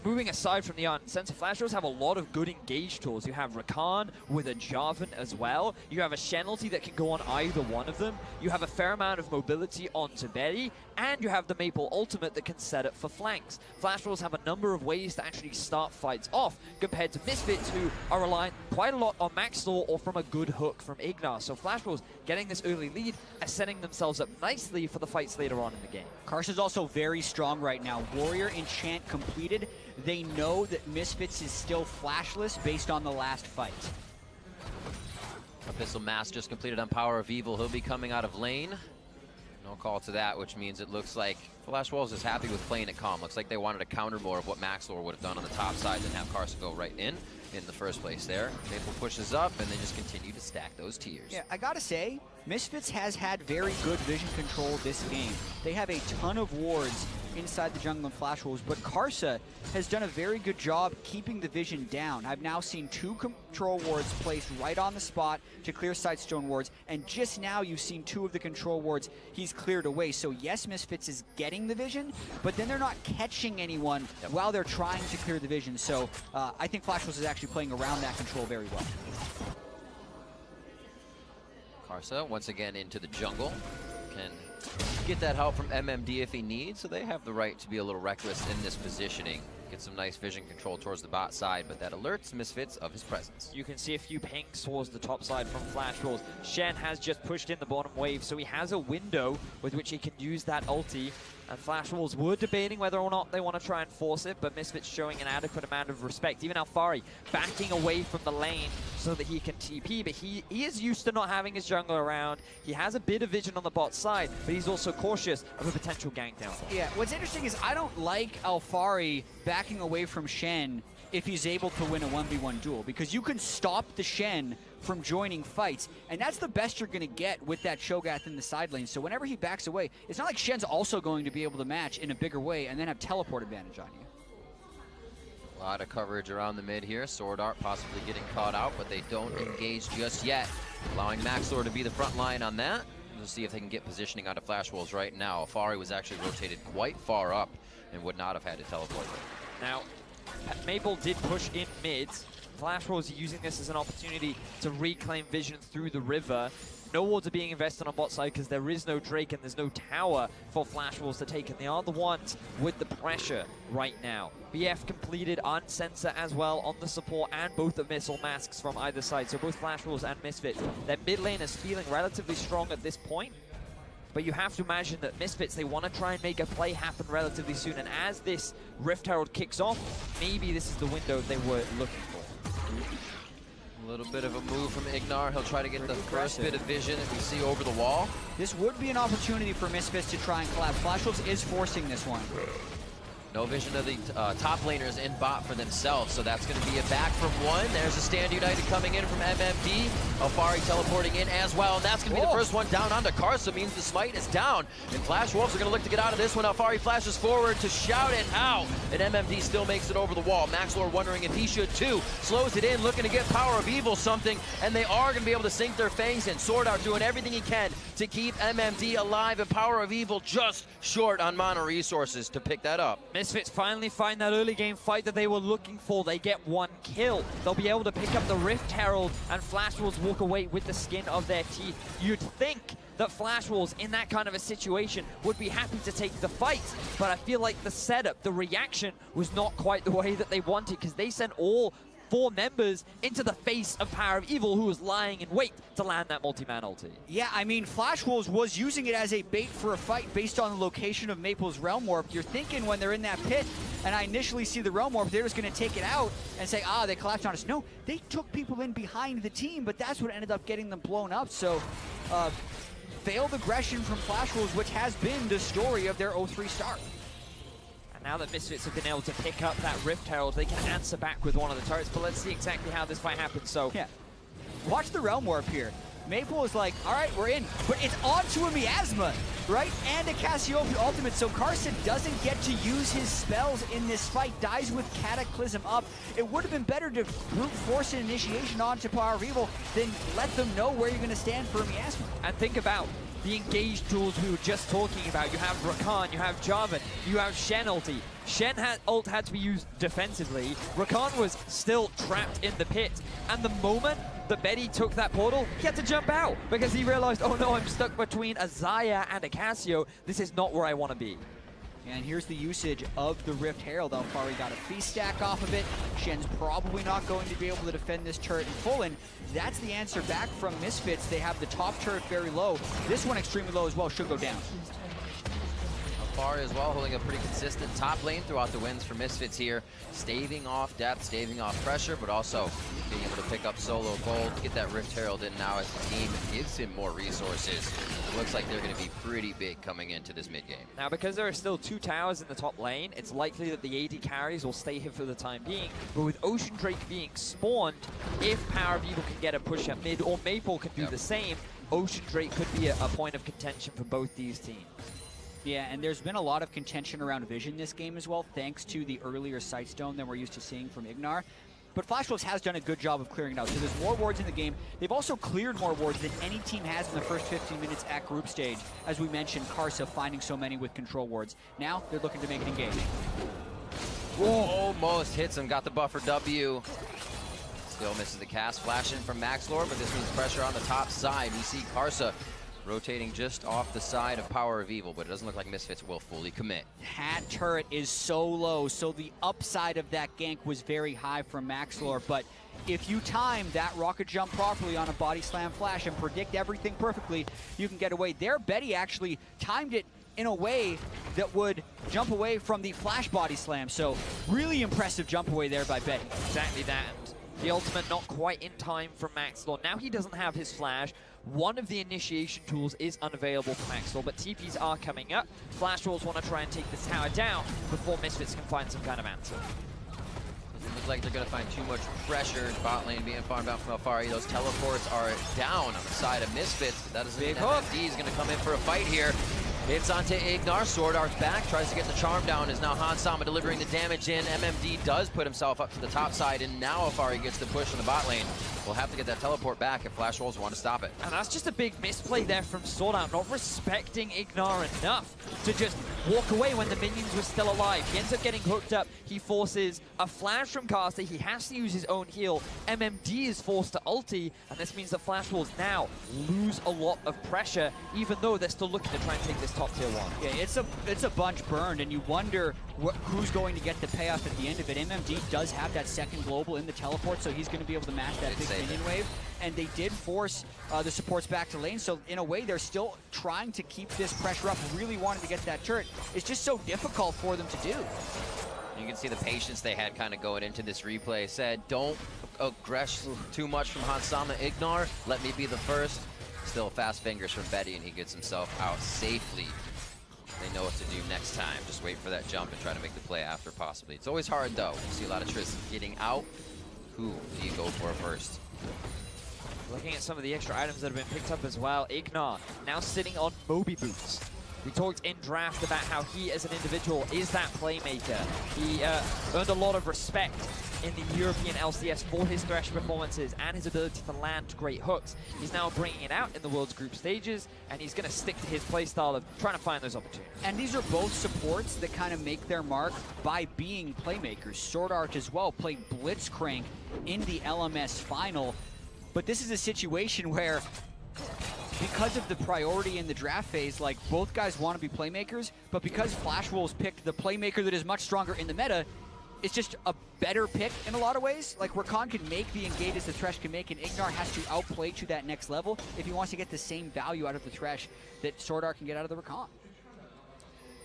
moving aside from the Ardent Sensor, Flash Wolves have a lot of good engage tools. You have Rakan with a Jarvan as well. You have a Shen ulti that can go on either one of them. You have a fair amount of mobility onto Betty, and you have the Maple ultimate that can set up for flanks. Flash Wolves have a number of ways to actually start fights off compared to Misfits, who are relying quite a lot on Maxlor or from a good hook from Ignar. So Flash Wolves getting this early lead are setting themselves up nicely for the fights later on in the game. Karsa's also very strong right now. Warrior Enchant completed. They know that Misfits is still flashless based on the last fight. Abyssal Mass just completed on Power of Evil. He'll be coming out of lane. No call to that, which means it looks like Flash Wolves is happy with playing it calm. Looks like they wanted a counter more of what Maxlor would have done on the top side than have Karsa go right in the first place there. Maple pushes up, and they just continue to stack those tiers. Yeah, I gotta say, Misfits has had very good vision control this game. They have a ton of wards inside the jungle and Flash Wolves, but Karsa has done a very good job keeping the vision down. I've now seen 2 control wards placed right on the spot to clear Sightstone wards, and just now you've seen 2 of the control wards he's cleared away. So yes, Misfits is getting the vision, but then they're not catching anyone while they're trying to clear the vision. So I think Flash Wolves is actually playing around that control very well. Karsa once again into the jungle. Can get that help from MMD if he needs, so they have the right to be a little reckless in this positioning. Get some nice vision control towards the bot side, but that alerts Misfits of his presence. You can see a few pinks towards the top side from Flash Wolves. Shen has just pushed in the bottom wave, so he has a window with which he can use that ulti. And Flash Wolves were debating whether or not they want to try and force it, but Misfits showing an adequate amount of respect. Even Alfari backing away from the lane so that he can TP, but he is used to not having his jungler around. He has a bit of vision on the bot side, but he's also cautious of a potential gank down. Yeah, what's interesting is I don't like Alfari backing away from Shen if he's able to win a 1v1 duel, because you can stop the Shen from joining fights, and that's the best you're going to get with that Cho'Gath in the side lane. So whenever he backs away, it's not like Shen's also going to be able to match in a bigger way and then have teleport advantage on you. A lot of coverage around the mid here. Sword Art possibly getting caught out, but they don't engage just yet, allowing Maxlor to be the front line on that. We'll see if they can get positioning onto Flash Wolves right now. Alfari was actually rotated quite far up and would not have had to teleport. Now, Maple did push in mid. Flash Wolves are using this as an opportunity to reclaim vision through the river. No wards are being invested on bot side because there is no Drake and there's no tower for Flash Wolves to take, and they are the ones with the pressure right now. BF completed Unsensor as well on the support and both the missile masks from either side. So both Flash Wolves and Misfits, their mid lane is feeling relatively strong at this point. But you have to imagine that Misfits, they want to try and make a play happen relatively soon. And as this Rift Herald kicks off, maybe this is the window they were looking for. A little bit of a move from Ignar. He'll try to get the first bit of vision that we see over the wall. This would be an opportunity for Misfits to try and collapse. Flash Wolves is forcing this one. No vision of the top laners in bot for themselves, so that's going to be a back from one. There's a Stand United coming in from MMD. Alfari teleporting in as well, and that's going to be the first one down onto Karsa, means the smite is down. And Flash Wolves are going to look to get out of this one. Alfari flashes forward to shout it out, and MMD still makes it over the wall. Maxlor wondering if he should too. Slows it in, looking to get Power of Evil something, and they are going to be able to sink their fangs in. Sword Art doing everything he can to keep MMD alive, and Power of Evil just short on mana resources to pick that up. Misfits finally find that early game fight that they were looking for. They get one kill. They'll be able to pick up the Rift Herald, and Flash Wolves walk away with the skin of their teeth. You'd think that Flash Wolves in that kind of a situation would be happy to take the fight, but I feel like the setup, the reaction was not quite the way that they wanted, because they sent all 4 members into the face of Power of Evil, who was lying in wait to land that multi-man ulti. Yeah, I mean, Flash Wolves was using it as a bait for a fight based on the location of Maple's Realm Warp. You're thinking when they're in that pit, and I initially see the Realm Warp, they're just going to take it out and say, ah, they collapsed on us. No, they took people in behind the team, but that's what ended up getting them blown up. So, failed aggression from Flash Wolves, which has been the story of their 0-3 start. Now that Misfits have been able to pick up that Rift Herald, they can answer back with one of the turrets, but let's see exactly how this fight happens. So, yeah, watch the Realm Warp here. Maple is like, all right, we're in, but it's onto a Miasma, right? And a Cassiopeia ultimate, so Carson doesn't get to use his spells in this fight, dies with Cataclysm up. It would have been better to brute force an initiation onto Power of Evil than let them know where you're going to stand for a Miasma. And think about the engaged duels we were just talking about. You have Rakan, you have Jarvan, you have Shen ulti. Shen ult had to be used defensively. Rakan was still trapped in the pit. And the moment that Betty took that portal, he had to jump out because he realized, oh no, I'm stuck between a Xayah and a Cassio. This is not where I want to be. And here's the usage of the Rift Herald. Alfari got a feast stack off of it. Shen's probably not going to be able to defend this turret in full, and that's the answer back from Misfits. They have the top turret very low. This one extremely low as well, should go down. Alfari as well, holding a pretty consistent top lane throughout the wins for Misfits here. Staving off depth, staving off pressure, but also being able to pick up solo gold, get that Rift Herald in now as the team gives him more resources. It looks like they're going to be pretty big coming into this mid game. Now, because there are still 2 towers in the top lane, it's likely that the AD carries will stay here for the time being. But with Ocean Drake being spawned, if Power of Evil can get a push at mid, or Maple can do the same, Ocean Drake could be a point of contention for both these teams. Yeah, and there's been a lot of contention around vision this game as well, thanks to the earlier Sightstone than we're used to seeing from Ignar. But Flash Wolves has done a good job of clearing it out. So there's more wards in the game. They've also cleared more wards than any team has in the first 15 minutes at group stage. As we mentioned, Karsa finding so many with control wards. Now they're looking to make it engage. Whoa. Almost hits him, got the buffer W. Still misses the cast, flashing from Maxlor, but this means pressure on the top side. We see Karsa rotating just off the side of Power of Evil, but it doesn't look like Misfits will fully commit. That turret is so low, so the upside of that gank was very high from Maxlor, but if you time that rocket jump properly on a body slam flash and predict everything perfectly, you can get away. There, Betty actually timed it in a way that would jump away from the flash body slam. So really impressive jump away there by Betty. Exactly that. And the ultimate not quite in time from Maxlor. Now he doesn't have his flash. One of the initiation tools is unavailable for Maxlor, but TPs are coming up. Flash Wolves want to try and take this tower down before Misfits can find some kind of answer. Doesn't look like they're going to find too much pressure. Bot lane being farmed out from Alfari. Those teleports are down on the side of Misfits. But that doesn't mean MMD is going to come in for a fight here. Hits onto Ignar. Sword Art's back. Tries to get the charm down. Is now Hansama delivering the damage in. MMD does put himself up to the top side. And now Alfari gets the push in the bot lane. We'll have to get that teleport back if Flash Wolves want to stop it. And that's just a big misplay there from Sword Art, not respecting Ignar enough to just walk away when the minions were still alive. He ends up getting hooked up. He forces a flash from Caster. He has to use his own heal. MMD is forced to ulti, and this means the Flash Wolves now lose a lot of pressure, even though they're still looking to try and take this top tier 1. Yeah, it's a bunch burned, and you wonder who's going to get the payoff at the end of it. MMD does have that second global in the teleport, so he's going to be able to match that big minion wave. And they did force the supports back to lane, so in a way they're still trying to keep this pressure up, really wanting to get that turret. It's just so difficult for them to do. You can see the patience they had kind of going into this replay. Said, don't aggress too much from Hansama Ignar. Let me be the first. Still fast fingers from Betty, and he gets himself out safely. They know what to do next time. Just wait for that jump and try to make the play after, possibly. It's always hard, though. You see a lot of Triss getting out. Who do you go for first? Looking at some of the extra items that have been picked up as well. Ignar now sitting on Moby Boots. We talked in draft about how he as an individual is that playmaker. He earned a lot of respect in the European LCS for his Thresh performances and his ability to land great hooks. He's now bringing it out in the World's Group stages, and he's going to stick to his playstyle of trying to find those opportunities. And these are both supports that kind of make their mark by being playmakers. Sword Art as well played Blitzcrank in the LMS final, but this is a situation where because of the priority in the draft phase, like, both guys want to be playmakers, but because Flash Wolves picked the playmaker that is much stronger in the meta, it's just a better pick in a lot of ways. Like, Rakan can make the engages the Thresh can make, and Ignar has to outplay to that next level if he wants to get the same value out of the Thresh that Sword Art can get out of the Rakan.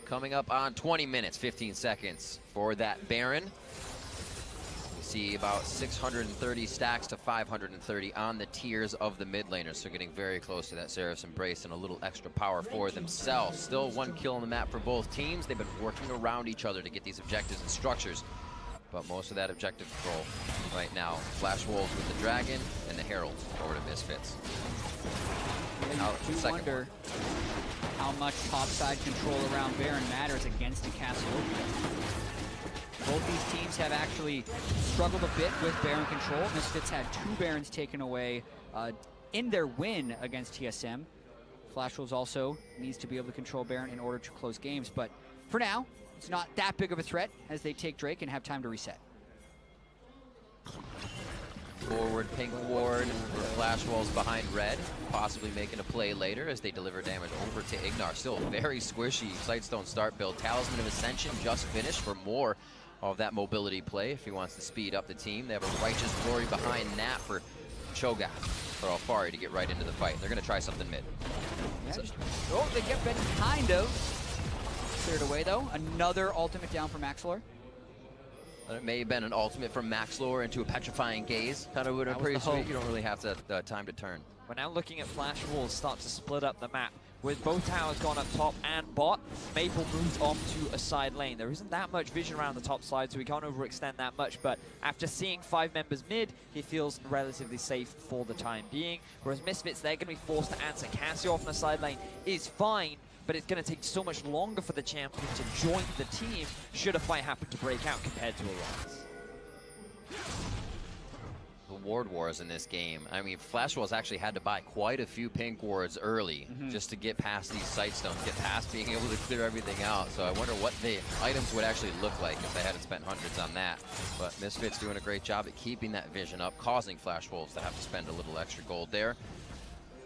Coming up on 20 minutes, 15 seconds for that Baron. See about 630 stacks to 530 on the tiers of the mid laners, so getting very close to that Seraph's Embrace and a little extra power for themselves. Still one kill on the map for both teams. They've been working around each other to get these objectives and structures, but most of that objective control right now. Flash Wolves with the Dragon and the Herald over to Misfits. You wonder how much topside control around Baron matters against a Cassiopeia. Both these teams have actually struggled a bit with Baron control. Misfits had 2 Barons taken away in their win against TSM. Flash Wolves also needs to be able to control Baron in order to close games, but for now, it's not that big of a threat as they take Drake and have time to reset. Forward pink ward for Flash Wolves behind red, possibly making a play later as they deliver damage over to Ignar. Still very squishy Sightstone start build. Talisman of Ascension just finished for more of that mobility play if he wants to speed up the team. They have a Righteous Glory behind Nat for Cho'Gath for Alfari to get right into the fight. They're going to try something mid. Yeah, oh, they get Ben kind of cleared away, though. Another ultimate down for Maxlor. It may have been an ultimate from Maxlor into a Petrifying Gaze. Kind of would have pretty sweet. You don't really have to time to turn. We're now looking at Flash Wolves start to split up the map. With both towers gone up top and bot, Maple moves on to a side lane. There isn't that much vision around the top side, so we can't overextend that much, but after seeing 5 members mid, he feels relatively safe for the time being. Whereas Misfits, they're going to be forced to answer. Cassio off on the side lane is fine, but it's going to take so much longer for the champion to join the team should a fight happen to break out compared to a Rise. The ward wars in this game. I mean, Flash Wolves actually had to buy quite a few pink wards early just to get past these Sightstones, get past being able to clear everything out. So I wonder what the items would actually look like if they hadn't spent hundreds on that. But Misfits doing a great job at keeping that vision up, causing Flash Wolves to have to spend a little extra gold there.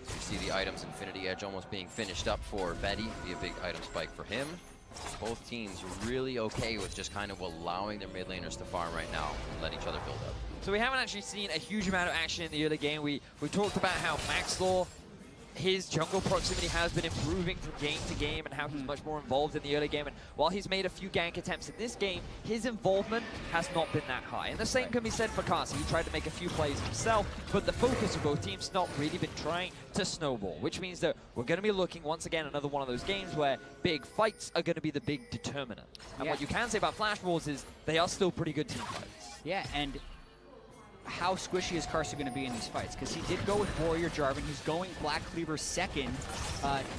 You see the items Infinity Edge almost being finished up for Betty. Be a big item spike for him. Both teams really okay with just kind of allowing their mid laners to farm right now and let each other build up. So we haven't actually seen a huge amount of action in the early game. We talked about how Maxlor his jungle proximity has been improving from game to game and how he's much more involved in the early game. And while he's made a few gank attempts in this game, his involvement has not been that high. And the same can be said for Kasi. He tried to make a few plays himself, but the focus of both teams not really been trying to snowball, which means that we're going to be looking once again another one of those games where big fights are going to be the big determinant. And what you can say about Flash Wolves is they are still pretty good team fights. Yeah, and how squishy is Karsa going to be in these fights? Because he did go with Warrior Jarvan. He's going Black Cleaver second.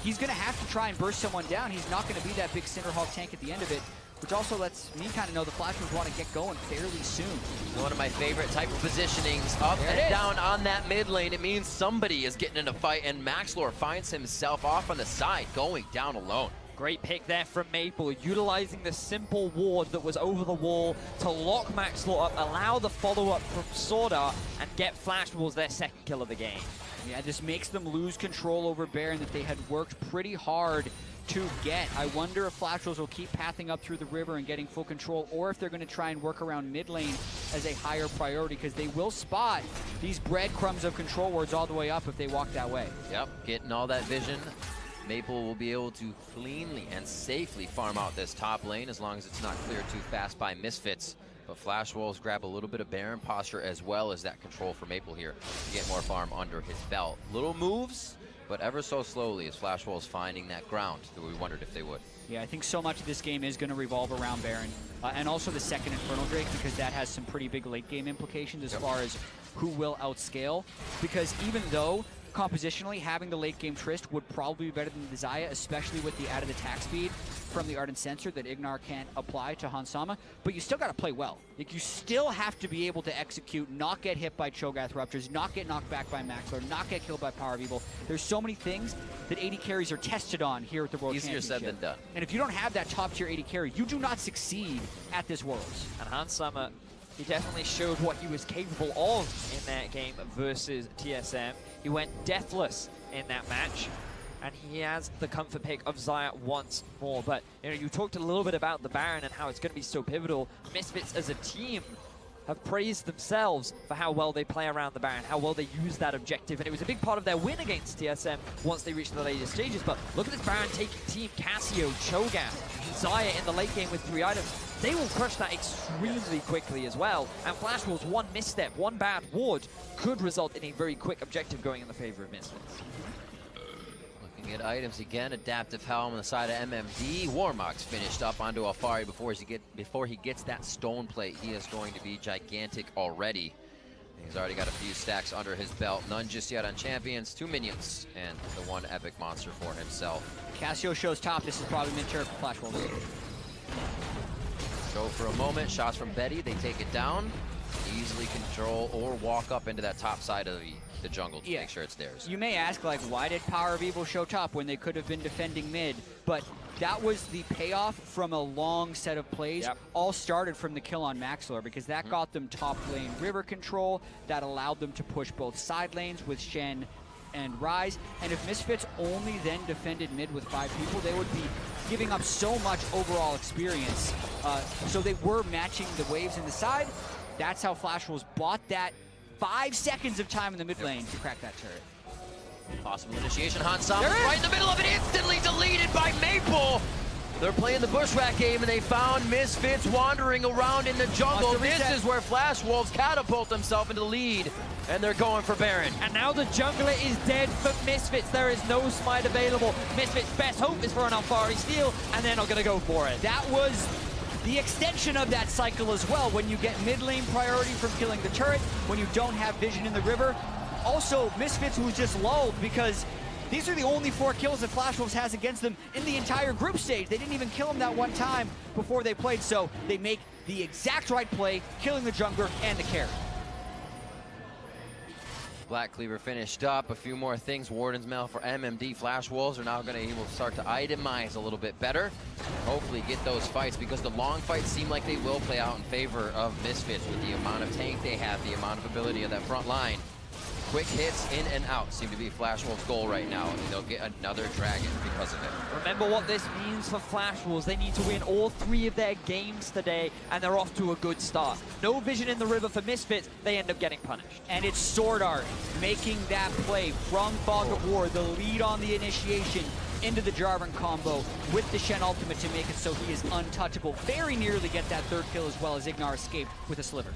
He's going to have to try and burst someone down. He's not going to be that big Cinderhawk tank at the end of it, which also lets me kind of know the Flash Wolves want to get going fairly soon. One of my favorite type of positionings, up and down on that mid lane. It means somebody is getting in a fight, and Maxlor finds himself off on the side, going down alone. Great pick there from Maple, utilizing the simple ward that was over the wall to lock Maxlor up, allow the follow-up from Sordar, and get Flash Wolves their second kill of the game. Yeah, this makes them lose control over Baron that they had worked pretty hard to get. I wonder if Flash Wolves will keep pathing up through the river and getting full control, or if they're going to try and work around mid lane as a higher priority, because they will spot these breadcrumbs of control wards all the way up if they walk that way. Yep, getting all that vision. Maple will be able to cleanly and safely farm out this top lane as long as it's not cleared too fast by Misfits. But Flash Wolves grab a little bit of Baron posture as well as that control for Maple here to get more farm under his belt. Little moves, but ever so slowly as Flash Wolves finding that ground that we wondered if they would. Yeah, I think so much of this game is going to revolve around Baron. And also the second Infernal Drake, because that has some pretty big late game implications as far as who will outscale. Because even though compositionally, having the late game Trist would probably be better than the Xayah, especially with the added attack speed from the Ardent Sensor that Ignar can't apply to Hansama. But you still got to play well. Like, you still have to be able to execute, not get hit by Cho'Gath Ruptures, not get knocked back by Maxlor, not get killed by Power of Evil. There's so many things that AD carries are tested on here at the World Championship. Easier said than done. And if you don't have that top tier AD carry, you do not succeed at this Worlds. And Hansama, he definitely showed what he was capable of in that game versus TSM. He went deathless in that match, and he has the comfort pick of Xayah once more. But you know, you talked a little bit about the Baron and how it's going to be so pivotal. Misfits as a team have praised themselves for how well they play around the Baron, how well they use that objective, and it was a big part of their win against TSM once they reached the later stages. But look at this Baron taking team Cassio, Cho'Gath, Xayah in the late game with 3 items. They will crush that extremely quickly as well, and Flash Wolves, one misstep, one bad ward could result in a very quick objective going in the favor of Misfits. Looking at items again, Adaptive Helm on the side of MMD. Warmock's finished up onto Alfari before he gets that stone plate. He is going to be gigantic already. He's already got a few stacks under his belt. None just yet on champions, 2 minions, and the 1 epic monster for himself. Cassio shows top. This is probably mid-turn for Flash Wolves. Go for a moment. Shots from Betty. They take it down. Easily control or walk up into that top side of the jungle to make sure it's theirs. You may ask, like, why did Power of Evil show top when they could have been defending mid? But that was the payoff from a long set of plays. All started from the kill on Maxlor, because that got them top lane river control. That allowed them to push both side lanes with Shen and Rise. And if Misfits only then defended mid with 5 people, they would be giving up so much overall experience. So they were matching the waves in the side. That's how Flash Wolves bought that 5 seconds of time in the mid lane to crack that turret. Possible initiation. Hansama right in the middle of it, instantly deleted by Maple. They're playing the Bushwhack game, and they found Misfits wandering around in the jungle. This is where Flash Wolves catapult themselves into the lead, and they're going for Baron. And now the jungler is dead for Misfits. There is no smite available. Misfits' best hope is for an Alfari steal, and they're not going to go for it. That was the extension of that cycle as well. When you get mid lane priority from killing the turret, when you don't have vision in the river. Also, Misfits was just lulled because these are the only 4 kills that Flash Wolves has against them in the entire group stage. They didn't even kill him that one time before they played, so they make the exact right play, killing the jungler and the carry. Black Cleaver finished up. A few more things. Warden's Mail for MMD. Flash Wolves are now going to start to itemize a little bit better. Hopefully get those fights, because the long fights seem like they will play out in favor of Misfits with the amount of tank they have, the amount of ability of that front line. Quick hits in and out seem to be Flash Wolves' goal right now, and they'll get another dragon because of it. Remember what this means for Flash Wolves. They need to win all 3 of their games today, and they're off to a good start. No vision in the river for Misfits. They end up getting punished. And it's Sword Art making that play from Fog of War, the lead on the initiation into the Jarvan combo with the Shen ultimate to make it so he is untouchable. Very nearly get that 3rd kill as well as Ignar escaped with a sliver.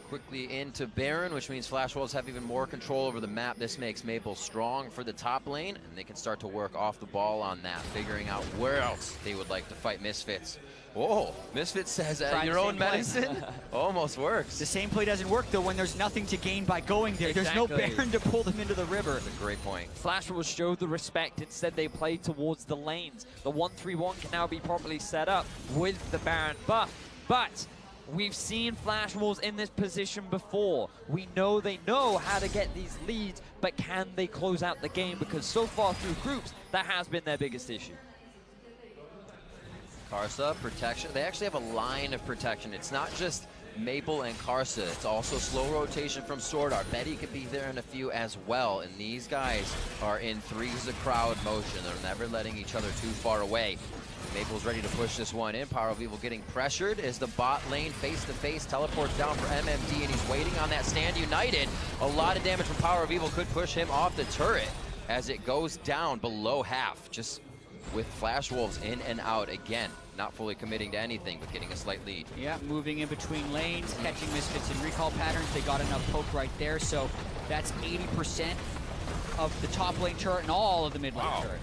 Quickly into Baron, which means Flash Wolves have even more control over the map. This makes Maple strong for the top lane, and they can start to work off the ball on that, figuring out where else they would like to fight Misfits. Oh, Misfits says your own medicine almost works. The same play doesn't work though when there's nothing to gain by going there. Exactly. There's no Baron to pull them into the river. That's a great point. Flash Wolves showed the respect. Instead, they played towards the lanes. The 1-3-1 can now be properly set up with the Baron buff, but we've seen Flash Wolves in this position before. We know they know how to get these leads, but can they close out the game? Because so far through groups, that has been their biggest issue. Karsa, protection. They actually have a line of protection. It's not just Maple and Karsa. It's also slow rotation from Sword Art. Betty could be there in a few as well. And these guys are in threes of crowd motion. They're never letting each other too far away. Maple's ready to push this one in. Power of Evil getting pressured as the bot lane face-to-face teleports down for MMD, and he's waiting on that stand united. A lot of damage from Power of Evil could push him off the turret as it goes down below half. Just with Flash Wolves in and out again. Not fully committing to anything, but getting a slight lead. Yeah, moving in between lanes, catching Misfits in recall patterns. They got enough poke right there, so that's 80% of the top lane turret and all of the mid lane turret.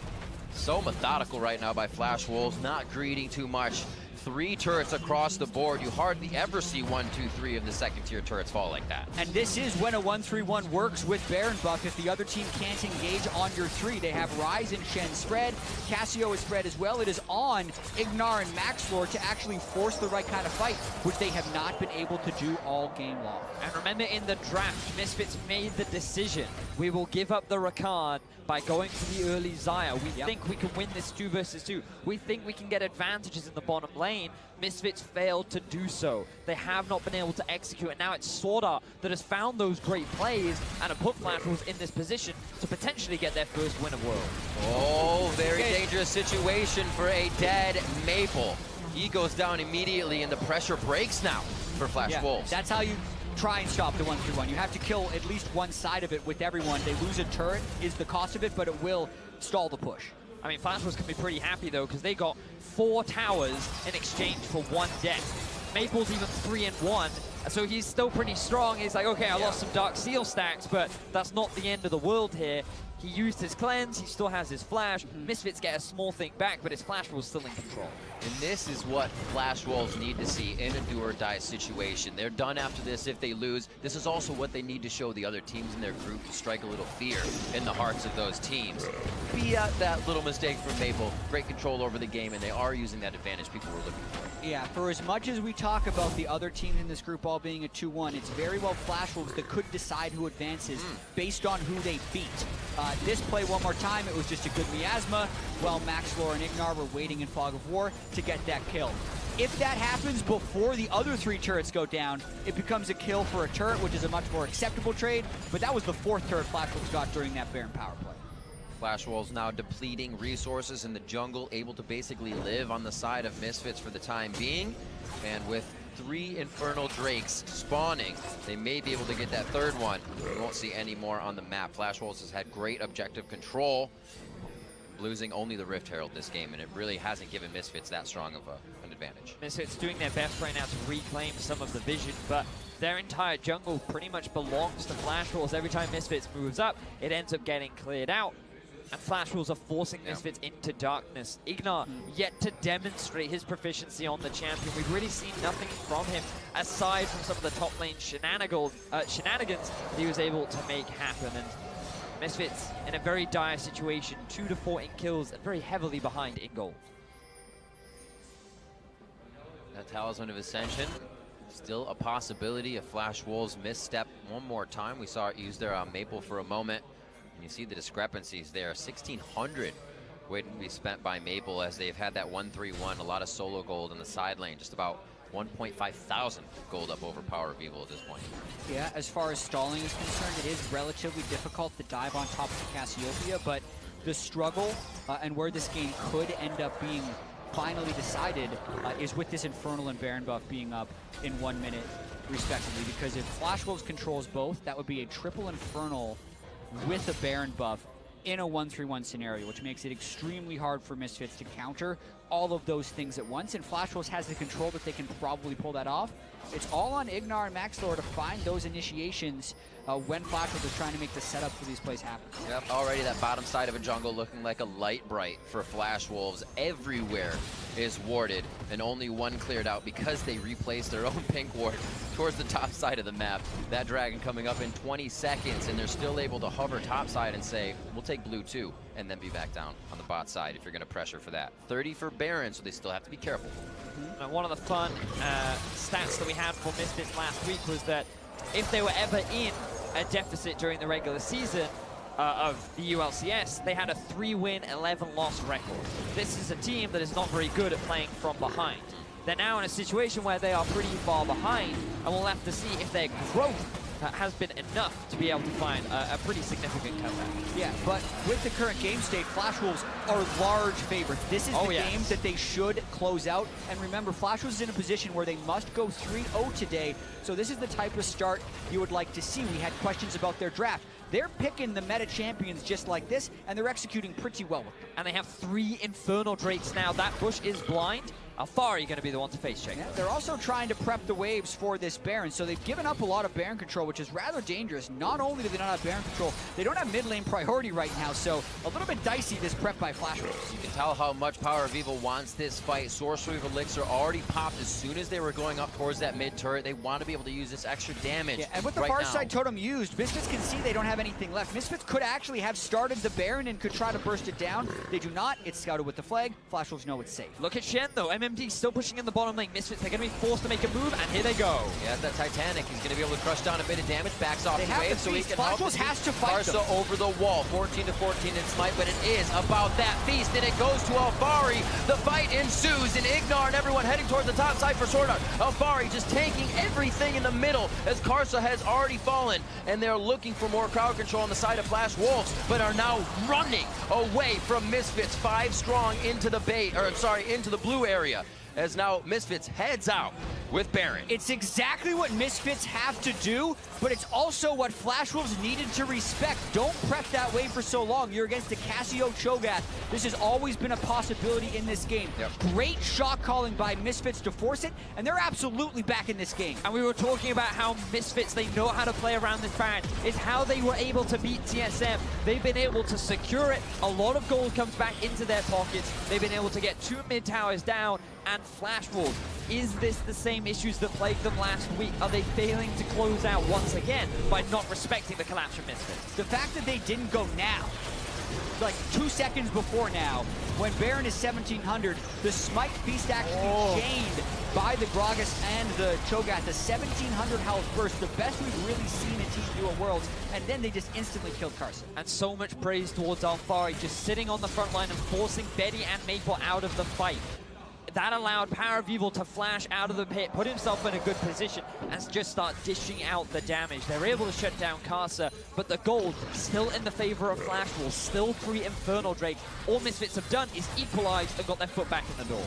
So methodical right now by Flash Wolves, not greeding too much. 3 turrets across the board. You hardly ever see 1, 2, 3 of the second tier turrets fall like that. And this is when a 1-3-1 works with Baron buff. If the other team can't engage on your 3, they have Ryze and Shen spread. Cassio is spread as well. It is on Ignar and Maxlor to actually force the right kind of fight, which they have not been able to do all game long. And remember, in the draft, Misfits made the decision. We will give up the Rakan by going for the early Xayah. We think we can win this 2 versus 2. We think we can get advantages in the bottom lane. Misfits failed to do so. They have not been able to execute, and now it's Sword Art that has found those great plays and have put Flash Wolves in this position to potentially get their first win of World. Oh, very dangerous situation for a dead Maple. He goes down immediately, and the pressure breaks now for Flash Wolves. That's how you try and stop the 1-3-1. You have to kill at least one side of it with everyone. They lose a turret is the cost of it, but it will stall the push. I mean, Flash Wolves can be pretty happy, though, because they got 4 towers in exchange for 1 death. Maple's even 3 and 1, so he's still pretty strong. He's like, okay, I lost some Dark Seal stacks, but that's not the end of the world here. He used his cleanse, he still has his flash. Misfits get a small thing back, but his Flash Wolves still in control. And this is what Flash Wolves need to see in a do-or-die situation. They're done after this if they lose. This is also what they need to show the other teams in their group to strike a little fear in the hearts of those teams. Be that little mistake from Maple. Great control over the game, and they are using that advantage people were looking for. Yeah, for as much as we talk about the other teams in this group all being a 2-1, it's very well Flash Wolves that could decide who advances based on who they beat. This play one more time, it was just a good miasma, while Maxlor and Ignar were waiting in Fog of War to get that kill. If that happens before the other 3 turrets go down, it becomes a kill for a turret, which is a much more acceptable trade, but that was the 4th turret Flash Wolves got during that Baron power play. Flash Wolves now depleting resources in the jungle, able to basically live on the side of Misfits for the time being, and with 3 Infernal Drakes spawning, they may be able to get that 3rd one. We won't see any more on the map. Flash Wolves has had great objective control, losing only the Rift Herald this game, and it really hasn't given Misfits that strong of an advantage. Misfits doing their best right now to reclaim some of the vision, but their entire jungle pretty much belongs to Flash Wolves. Every time Misfits moves up, it ends up getting cleared out. And Flash Wolves are forcing Misfits into darkness. Ignar yet to demonstrate his proficiency on the champion. We've really seen nothing from him aside from some of the top lane shenanigans he was able to make happen. And Misfits in a very dire situation, 2 to 4 in kills and very heavily behind in gold. That Talisman of Ascension, still a possibility if Flash Wolves misstep one more time. We saw it used there on Maple for a moment. And you see the discrepancies there. 1,600 waiting to be spent by Maple as they've had that 1-3-1, a lot of solo gold in the side lane, just about 1.5 thousand gold up over Power of Evil at this point. Yeah, as far as stalling is concerned, it is relatively difficult to dive on top of Cassiopeia, but the struggle and where this game could end up being finally decided is with this Infernal and Baron buff being up in 1 minute, respectively, because if Flash Wolves controls both, that would be a triple Infernal with a Baron buff in a 1-3-1 scenario, which makes it extremely hard for Misfits to counter all of those things at once, and Flash Wolves has the control that they can probably pull that off. It's all on Ignar and Maxlore to find those initiations when Flash Wolves are trying to make the setup for these plays happen. Yep, already that bottom side of a jungle looking like a light bright for Flash Wolves. Everywhere is warded, and only one cleared out because they replaced their own pink ward towards the top side of the map. That dragon coming up in 20 seconds, and they're still able to hover top side and say, we'll take blue too, and then be back down on the bot side if you're going to pressure for that. 30 for Baron, so they still have to be careful. And one of the fun stats that we had for Misfits last week was that if they were ever in a deficit during the regular season of the ULCS, they had a 3-win, 11-loss record. This is a team that is not very good at playing from behind. They're now in a situation where they are pretty far behind, and we'll have to see if their growth has been enough to be able to find a pretty significant comeback. Yeah, but with the current game state, Flash Wolves are large favorites. This is the game that they should close out. And remember, Flash Wolves is in a position where they must go 3-0 today. So this is the type of start you would like to see. We had questions about their draft. They're picking the meta champions just like this, and they're executing pretty well with them. And they have 3 Infernal Drakes now. That bush is blind. Alfari going to be the one to face check. Yeah, they're also trying to prep the waves for this Baron, so they've given up a lot of Baron control, which is rather dangerous. Not only do they not have Baron control, they don't have mid lane priority right now, so a little bit dicey, this prep by Flash Wolves. You can tell how much Power of Evil wants this fight. Sorcery of Elixir already popped as soon as they were going up towards that mid turret. They want to be able to use this extra damage. Yeah, and with the right far now. side totem used, Misfits can see they don't have anything left. Misfits could actually have started the Baron and could try to burst it down. They do not. It's scouted with the flag. Flash Wolves know it's safe. Look at Shen though. MMD still pushing in the bottom lane. Misfits, they're going to be forced to make a move, and here they go. Yeah, that Titanic. He's going to be able to crush down a bit of damage. Backs off the wave so he can help. Flash has to fight Karsa them. over the wall. 14-14 in smite, but it is about that feast, and it goes to Alfari. The fight ensues, and Ignar and everyone heading towards the top side for Sword Art. Alfari just tanking everything in the middle as Karsa has already fallen, and they're looking for more crowd control on the side of Flash Wolves, but are now running away from Misfits. 5 strong into the into the blue area, as now Misfits heads out with Baron. It's exactly what Misfits have to do, but it's also what Flash Wolves needed to respect. Don't prep that way for so long. You're against the Cassio Cho'Gath. This has always been a possibility in this game. Yep. Great shot calling by Misfits to force it, and they're absolutely back in this game. And we were talking about how Misfits, they know how to play around this Baron. It's how they were able to beat TSM. They've been able to secure it. A lot of gold comes back into their pockets. They've been able to get 2 mid towers down, and Flash Wolves, is this the same issues that plagued them last week? Are they failing to close out once again by not respecting the collapse from Misfits? The fact that they didn't go now, like 2 seconds before now, when Baron is 1700, the Smite Feast actually chained by the Gragas and the Cho'Gath, the 1700 health burst, the best we've really seen a team do at Worlds, and then they just instantly killed Karsa. And so much praise towards Alfari, just sitting on the front line and forcing Betty and Maple out of the fight. That allowed Power of Evil to flash out of the pit, put himself in a good position, and just start dishing out the damage. They're able to shut down Karsa, but the gold still in the favor of Flash Wolves, still 3 Infernal Drakes. All Misfits have done is equalized and got their foot back in the door.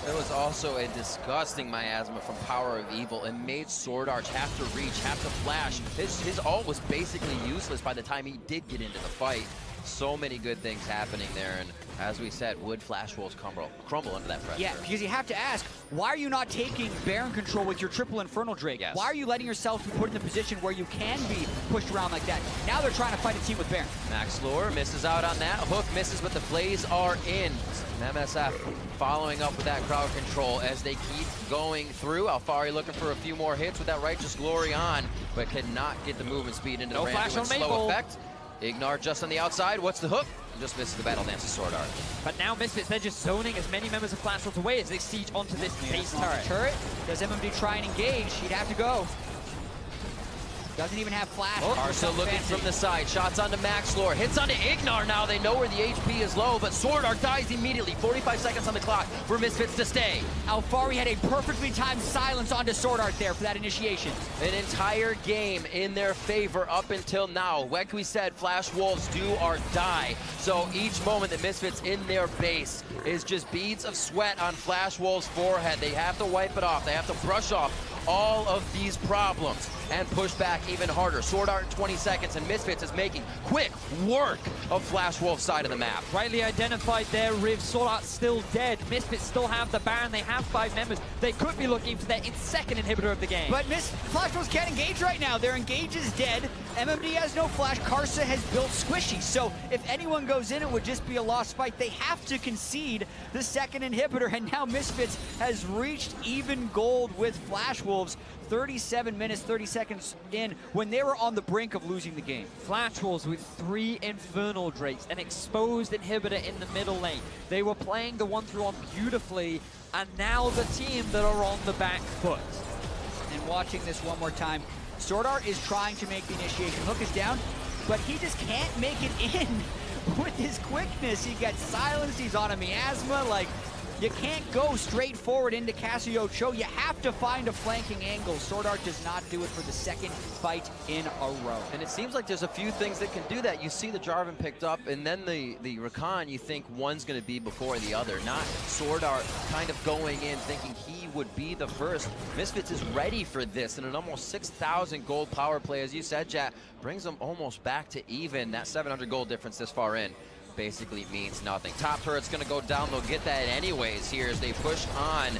There was also a disgusting miasma from Power of Evil and made Sword Arch have to reach, have to flash. His ult was basically useless by the time he did get into the fight. So many good things happening there, and as we said, would Flash Wolves crumble under that pressure? Yeah, because you have to ask, why are you not taking Baron control with your triple Infernal Drake? Yes. Why are you letting yourself be put in the position where you can be pushed around like that? Now they're trying to fight a team with Baron. Maxlore misses out on that. Hook misses, but the plays are in. MSF following up with that crowd control as they keep going through. Alfari looking for a few more hits with that Righteous Glory on, but cannot get the movement speed into the ramp. Flash on Slow Maple. effect. Ignar just on the outside. What's the hook? Just misses the Battle Dance's Sword Art. But now Misfits, they're just zoning as many members of Flash Wolves away as they siege onto this base turret. Does MMD try and engage? He'd have to go. Doesn't even have flash. Karsa looking from the side. Shots onto Maxlor. Hits onto Ignar now. They know where the HP is low, but Sword Art dies immediately. 45 seconds on the clock for Misfits to stay. Alfari had a perfectly timed silence onto Sword Art there for that initiation. An entire game in their favor up until now. Like we said, Flash Wolves do or die. So each moment that Misfits in their base is just beads of sweat on Flash Wolves' forehead. They have to wipe it off. They have to brush off all of these problems and push back even harder. Sword Art in 20 seconds, and Misfits is making quick work of Flash Wolf's side of the map. Rightly identified there, Riv. Sword Art's still dead. Misfits still have the Baron. They have 5 members. They could be looking for their second inhibitor of the game. But Flash Wolves can't engage right now. Their engage is dead. MMD has no flash. Karsa has built Squishy. So if anyone goes in, it would just be a lost fight. They have to concede the second inhibitor, and now Misfits has reached even gold with Flash Wolves 37 minutes, 30 seconds in when they were on the brink of losing the game. Flash Wolves with 3 Infernal Drakes, an exposed inhibitor in the middle lane. They were playing the 1-through-1 beautifully, and now the team that are on the back foot. And watching this one more time, Sword Art is trying to make the initiation. Hook is down, but he just can't make it in with his quickness. He gets silenced, he's on a miasma. Like, you can't go straight forward into Cassiocho. You have to find a flanking angle. Sword Art does not do it for the second fight in a row. And it seems like there's a few things that can do that. You see the Jarvan picked up, and then the Rakan, you think one's going to be before the other. Not Sword Art kind of going in thinking he would be the first. Misfits is ready for this, and an almost 6,000 gold power play, as you said, Jack, brings them almost back to even. That 700 gold difference this far in basically means nothing. Top turret's gonna go down. They'll get that anyways here as they push on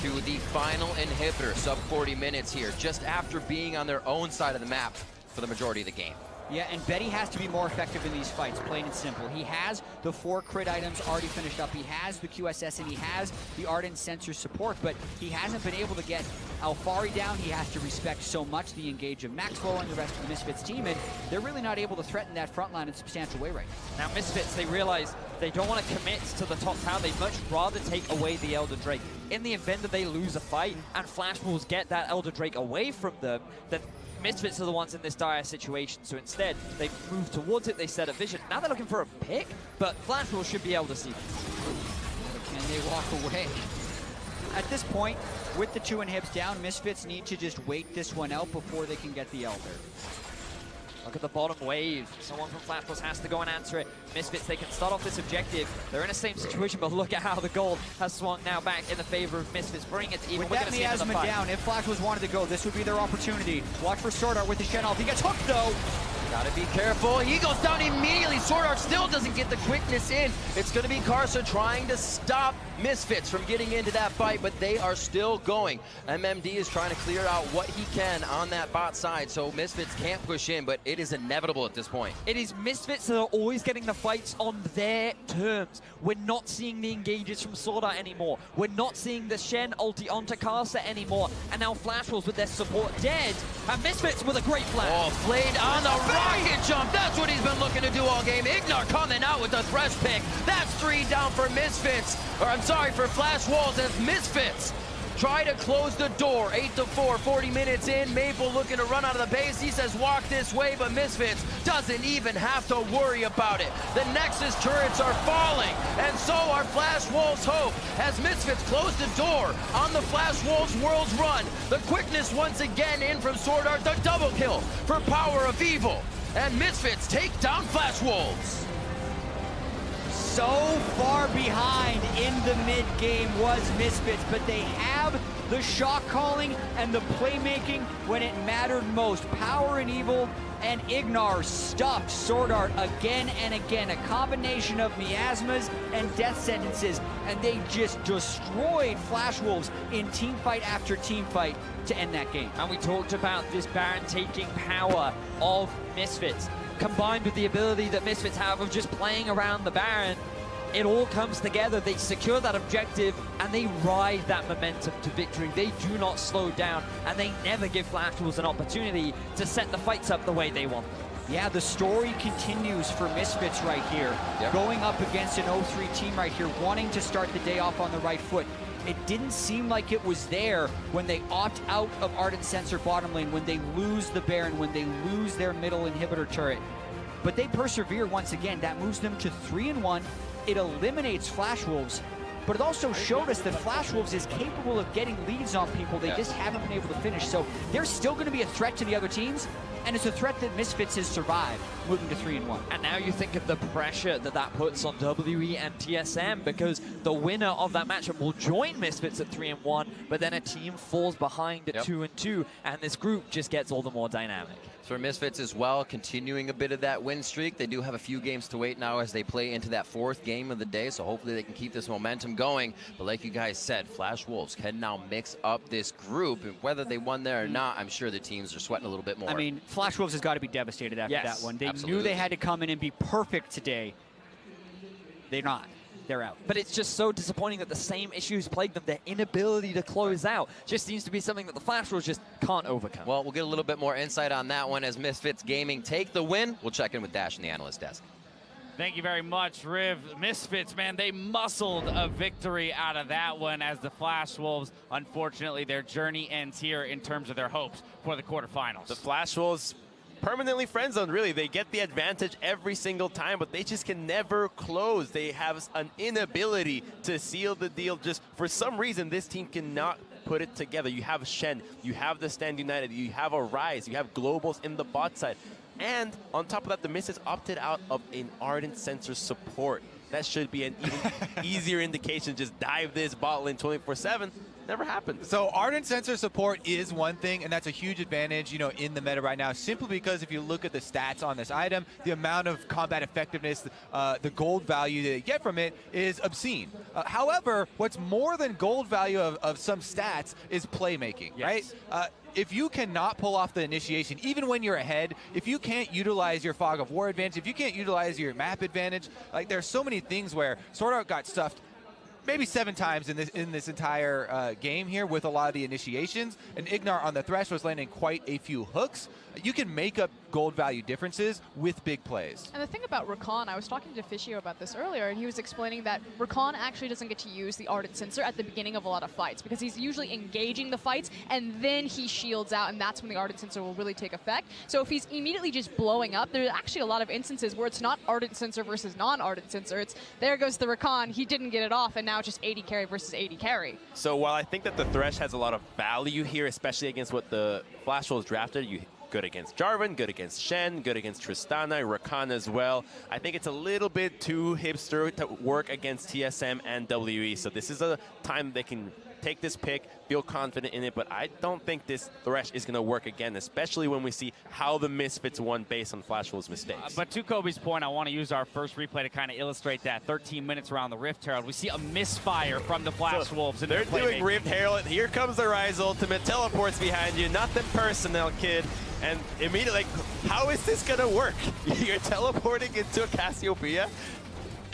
to the final inhibitor. Sub 40 minutes here, just after being on their own side of the map for the majority of the game. Yeah, and Betty has to be more effective in these fights, plain and simple. He has the 4 crit items already finished up. He has the QSS and he has the Ardent Sensor support, but he hasn't been able to get Alfari down. He has to respect so much the engage of Maxwell and the rest of the Misfits team, and they're really not able to threaten that front line in a substantial way right now. Now Misfits, they realize they don't want to commit to the top tower. They'd much rather take away the Elder Drake. In the event that they lose a fight and Flash Wolves get that Elder Drake away from them, then Misfits are the ones in this dire situation, so instead they move towards it, they set a vision. Now they're looking for a pick, but Flash Wolves should be able to see them. Can they walk away? At this point, with the 2 inhibs down, Misfits need to just wait this one out before they can get the Elder. Look at the bottom wave. Someone from Flash Wolves has to go and answer it. Misfits, they can start off this objective. They're in the same situation, but look at how the gold has swung now back in the favor of Misfits. Bring it to even. With that miasma down, if Flash Wolves wanted to go, this would be their opportunity. Watch for Sword Art with the Shen off. He gets hooked though. Gotta be careful. He goes down immediately. Sword Art still doesn't get the quickness in. It's gonna be Karsa trying to stop Misfits from getting into that fight, but they are still going. MMD is trying to clear out what he can on that bot side, so Misfits can't push in, but it is inevitable at this point. It is Misfits that are always getting the fights on their terms. We're not seeing the engages from Sword Art anymore. We're not seeing the Shen ulti onto Karsa anymore. And now Flash Wolves with their support dead, and Misfits with a great flash. Oh, Flayed on the rocket jump. That's what he's been looking to do all game. Ignar coming out with the thresh pick. That's 3 down for Misfits. Or I'm sorry, for Flash Wolves as Misfits try to close the door. 8-4, 40 minutes in. Maple looking to run out of the base. He says walk this way, but Misfits doesn't even have to worry about it. The Nexus turrets are falling, and so are Flash Wolves' hope as Misfits close the door on the Flash Wolves World's run. The quickness once again in from Sword Art. The double kill for Power of Evil. And Misfits take down Flash Wolves. So far behind in the mid-game was Misfits, but they have the shot calling and the playmaking when it mattered most. Power and Evil and Ignar stuffed Sword Art again and again. A combination of miasmas and death sentences, and they just destroyed Flash Wolves in team fight after team fight to end that game. And we talked about this Baron taking power of Misfits, combined with the ability that Misfits have of just playing around the Baron. It all comes together. They secure that objective and they ride that momentum to victory. They do not slow down, and they never give Flash Wolves an opportunity to set the fights up the way they want. Yeah, the story continues for Misfits right here. Going up against an 0-3 team right here, wanting to start the day off on the right foot. It didn't seem like it was there when they opt out of Ardent Sensor bottom lane, when they lose the Baron, when they lose their middle inhibitor turret. But they persevere once again. That moves them to 3-1. It eliminates Flash Wolves, but it also showed us that Flash Wolves is capable of getting leads on people. They just haven't been able to finish. So they're still going to be a threat to the other teams, and it's a threat that Misfits has survived, moving to 3-1. And now you think of the pressure that puts on WE and TSM, because the winner of that matchup will join Misfits at 3-1, but then a team falls behind at 2-2, and this group just gets all the more dynamic. For Misfits as well, continuing a bit of that win streak. They do have a few games to wait now as they play into that 4th game of the day, so hopefully they can keep this momentum going. But like you guys said, Flash Wolves can now mix up this group, and whether they won there or not, I'm sure the teams are sweating a little bit more. I mean, Flash Wolves has got to be devastated after that one. They knew they had to come in and be perfect today. They're not. They're out. But it's just so disappointing that the same issues plague them. Their inability to close out just seems to be something that the Flash Wolves just can't overcome. Well, we'll get a little bit more insight on that one as Misfits Gaming take the win. We'll check in with Dash in the analyst desk. Thank you very much, Riv. Misfits, man, they muscled a victory out of that one as the Flash Wolves, unfortunately, their journey ends here in terms of their hopes for the quarterfinals. The Flash Wolves permanently friend zoned, really. They get the advantage every single time, but they just can never close. They have an inability to seal the deal. Just for some reason, this team cannot put it together. You have Shen, you have the Stand United, you have a Rise, you have Globals in the bot side. And on top of that, the Misfits opted out of an Ardent Sensor support. That should be an even easier indication. Just dive this bot lane 24/7. Never happened. So Ardent Sensor support is one thing, and that's a huge advantage, you know, in the meta right now, simply because if you look at the stats on this item, the amount of combat effectiveness, the gold value that you get from it is obscene. However, what's more than gold value of some stats is playmaking, right? If you cannot pull off the initiation, even when you're ahead, if you can't utilize your Fog of War advantage, if you can't utilize your map advantage, like there's so many things where Sword Art got stuffed maybe 7 times in this entire game here with a lot of the initiations, and Ignar on the Thresh was landing quite a few hooks. You can make up gold value differences with big plays. And the thing about Rakan, I was talking to Fishio about this earlier, and he was explaining that Rakan actually doesn't get to use the Ardent Sensor at the beginning of a lot of fights, because he's usually engaging the fights, and then he shields out, and that's when the Ardent Sensor will really take effect. So if he's immediately just blowing up, there's actually a lot of instances where it's not Ardent Sensor versus non-Ardent Sensor. It's, there goes the Rakan, he didn't get it off, and now it's just 80 carry versus 80 carry. So while I think that the Thresh has a lot of value here, especially against what the Flash Wolves drafted, you good against Jarvan, good against Shen, good against Tristana, Rakan as well. I think it's a little bit too hipster to work against TSM and WE. So this is a time they can take this pick, feel confident in it, but I don't think this Thresh is going to work again, especially when we see how the Misfits won based on Flash Wolves' mistakes. But to Kobe's point, I want to use our first replay to kind of illustrate that. 13 minutes around the Rift Herald, we see a misfire from the Flash Wolves. They're doing Rift Herald. Here comes the Rise Ultimate, teleports behind you, nothing personal, kid. And immediately, like, how is this going to work? You're teleporting into a Cassiopeia?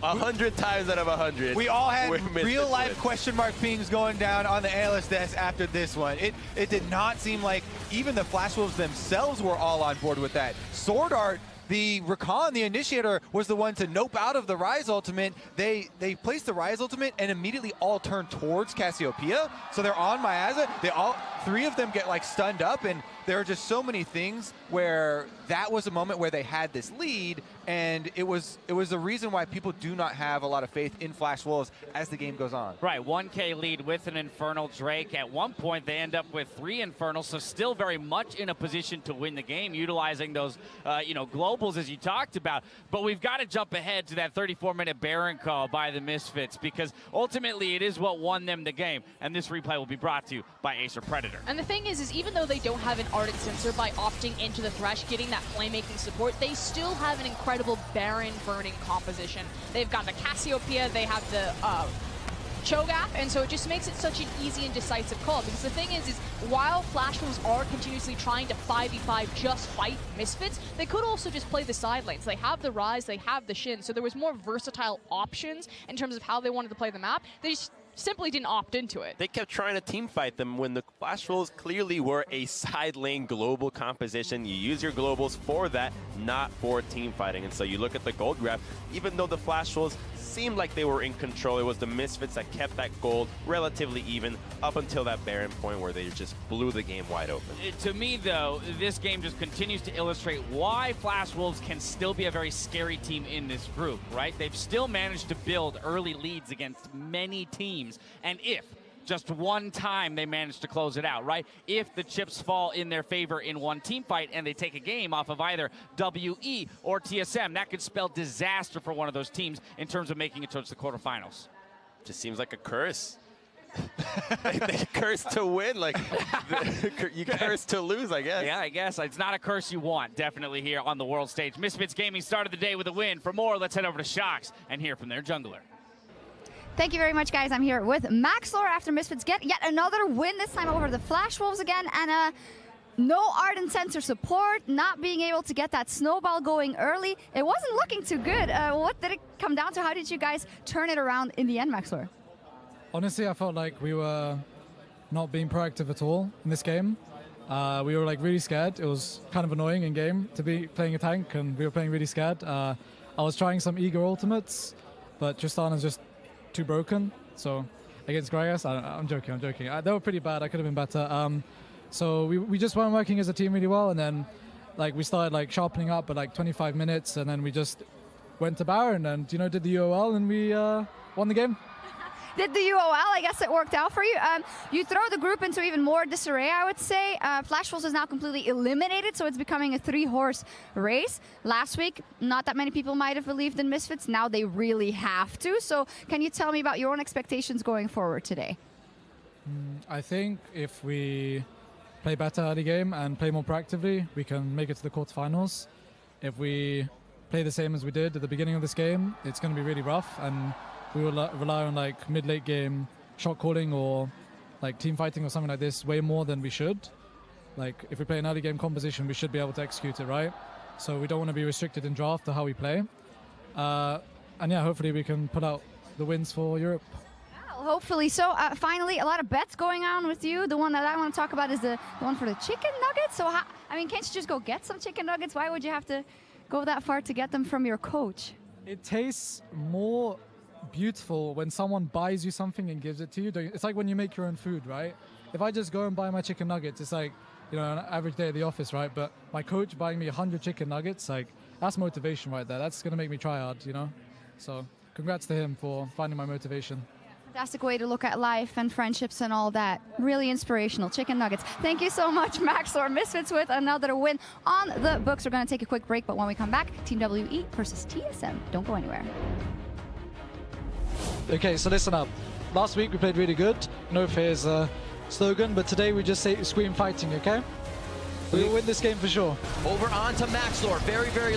100 times out of 100. We all had real-life question mark pings going down on the analyst desk after this one. It did not seem like even the Flash Wolves themselves were all on board with that. Sword Art, the Rakan, the initiator, was the one to nope out of the Rise Ultimate. They placed the Rise Ultimate and immediately all turned towards Cassiopeia. So they're on Miaza. They all, 3 of them get like stunned up, and there are just so many things where that was a moment where they had this lead, and it was the reason why people do not have a lot of faith in Flash Wolves as the game goes on. Right, 1K lead with an Infernal Drake. At one point, they end up with 3 Infernals, so still very much in a position to win the game, utilizing those, globals as you talked about. But we've got to jump ahead to that 34-minute Baron call by the Misfits, because ultimately it is what won them the game. And this replay will be brought to you by Acer Predator. And the thing is even though they don't have an Ardent Sensor, by opting into the Thresh, getting that playmaking support, they still have an incredible Baron burning composition. They've got the Cassiopeia, they have the Cho'Gath, and so it just makes it such an easy and decisive call, because the thing is while Flash Wolves are continuously trying to 5v5 just fight Misfits, they could also just play the side lanes. They have the Rise, they have the Shin, so there was more versatile options in terms of how they wanted to play the map. They just simply didn't opt into it. They kept trying to team fight them when the Flash Wolves clearly were a side lane global composition. You use your globals for that, not for team fighting. And so you look at the gold grab, even though the Flash Wolves seemed like they were in control, it was the Misfits that kept that gold relatively even up until that Baron point where they just blew the game wide open. To me, though, this game just continues to illustrate why Flash Wolves can still be a very scary team in this group, right? They've still managed to build early leads against many teams, and if just one time they manage to close it out, right? If the chips fall in their favor in one team fight and they take a game off of either WE or TSM, that could spell disaster for one of those teams in terms of making it towards the quarterfinals. Just seems like a curse. They curse to win, like you curse to lose, I guess. Yeah, I guess. It's not a curse you want, definitely, here on the world stage. Misfits Gaming started the day with a win. For more, let's head over to Shox and hear from their jungler. Thank you very much, guys. I'm here with Maxlor after Misfits get yet another win, this time over the Flash Wolves again, and no Ardent Sensor support, not being able to get that snowball going early. It wasn't looking too good. What did it come down to? How did you guys turn it around in the end, Maxlor? Honestly, I felt like we were not being proactive at all in this game. We were like really scared. It was kind of annoying in game to be playing a tank, and we were playing really scared. I was trying some eager ultimates, but Tristana's just too broken. So against Gragas, I'm joking. They were pretty bad. I could have been better. So we just weren't working as a team really well, and then like we started like sharpening up at like 25 minutes, and then we just went to Baron and did the UOL, and we won the game. Did the UOL, I guess it worked out for you. You throw the group into even more disarray, I would say. Flash Wolves is now completely eliminated, so it's becoming a 3-horse race. Last week, not that many people might have believed in Misfits. Now they really have to. So can you tell me about your own expectations going forward today? I think if we play better early game and play more proactively, we can make it to the quarterfinals. If we play the same as we did at the beginning of this game, it's going to be really rough, and we will rely on like mid-late game shot calling or like team fighting or something like this way more than we should. Like if we play an early game composition, we should be able to execute it, right? So we don't want to be restricted in draft to how we play. And yeah, hopefully we can pull out the wins for Europe. Well, hopefully so. Finally, a lot of bets going on with you. The one that I want to talk about is the one for the chicken nuggets. So can't you just go get some chicken nuggets? Why would you have to go that far to get them from your coach? It tastes more beautiful when someone buys you something and gives it to you. It's like when you make your own food, right? If I just go and buy my chicken nuggets, it's like an average day at the office, right? But my coach buying me 100 chicken nuggets, like that's motivation right there. That's gonna make me try hard, So congrats to him for finding my motivation. Fantastic way to look at life and friendships and all that. Really inspirational. Chicken nuggets. Thank you so much, Maxlor. Misfits with another win on the books. We're going to take a quick break, but when we come back, Team WE versus TSM. Don't go anywhere. Okay, so listen up. Last week we played really good. No fears slogan, but today we just say scream fighting, okay? We will win this game for sure. Over on to Maxlor. Very, very low.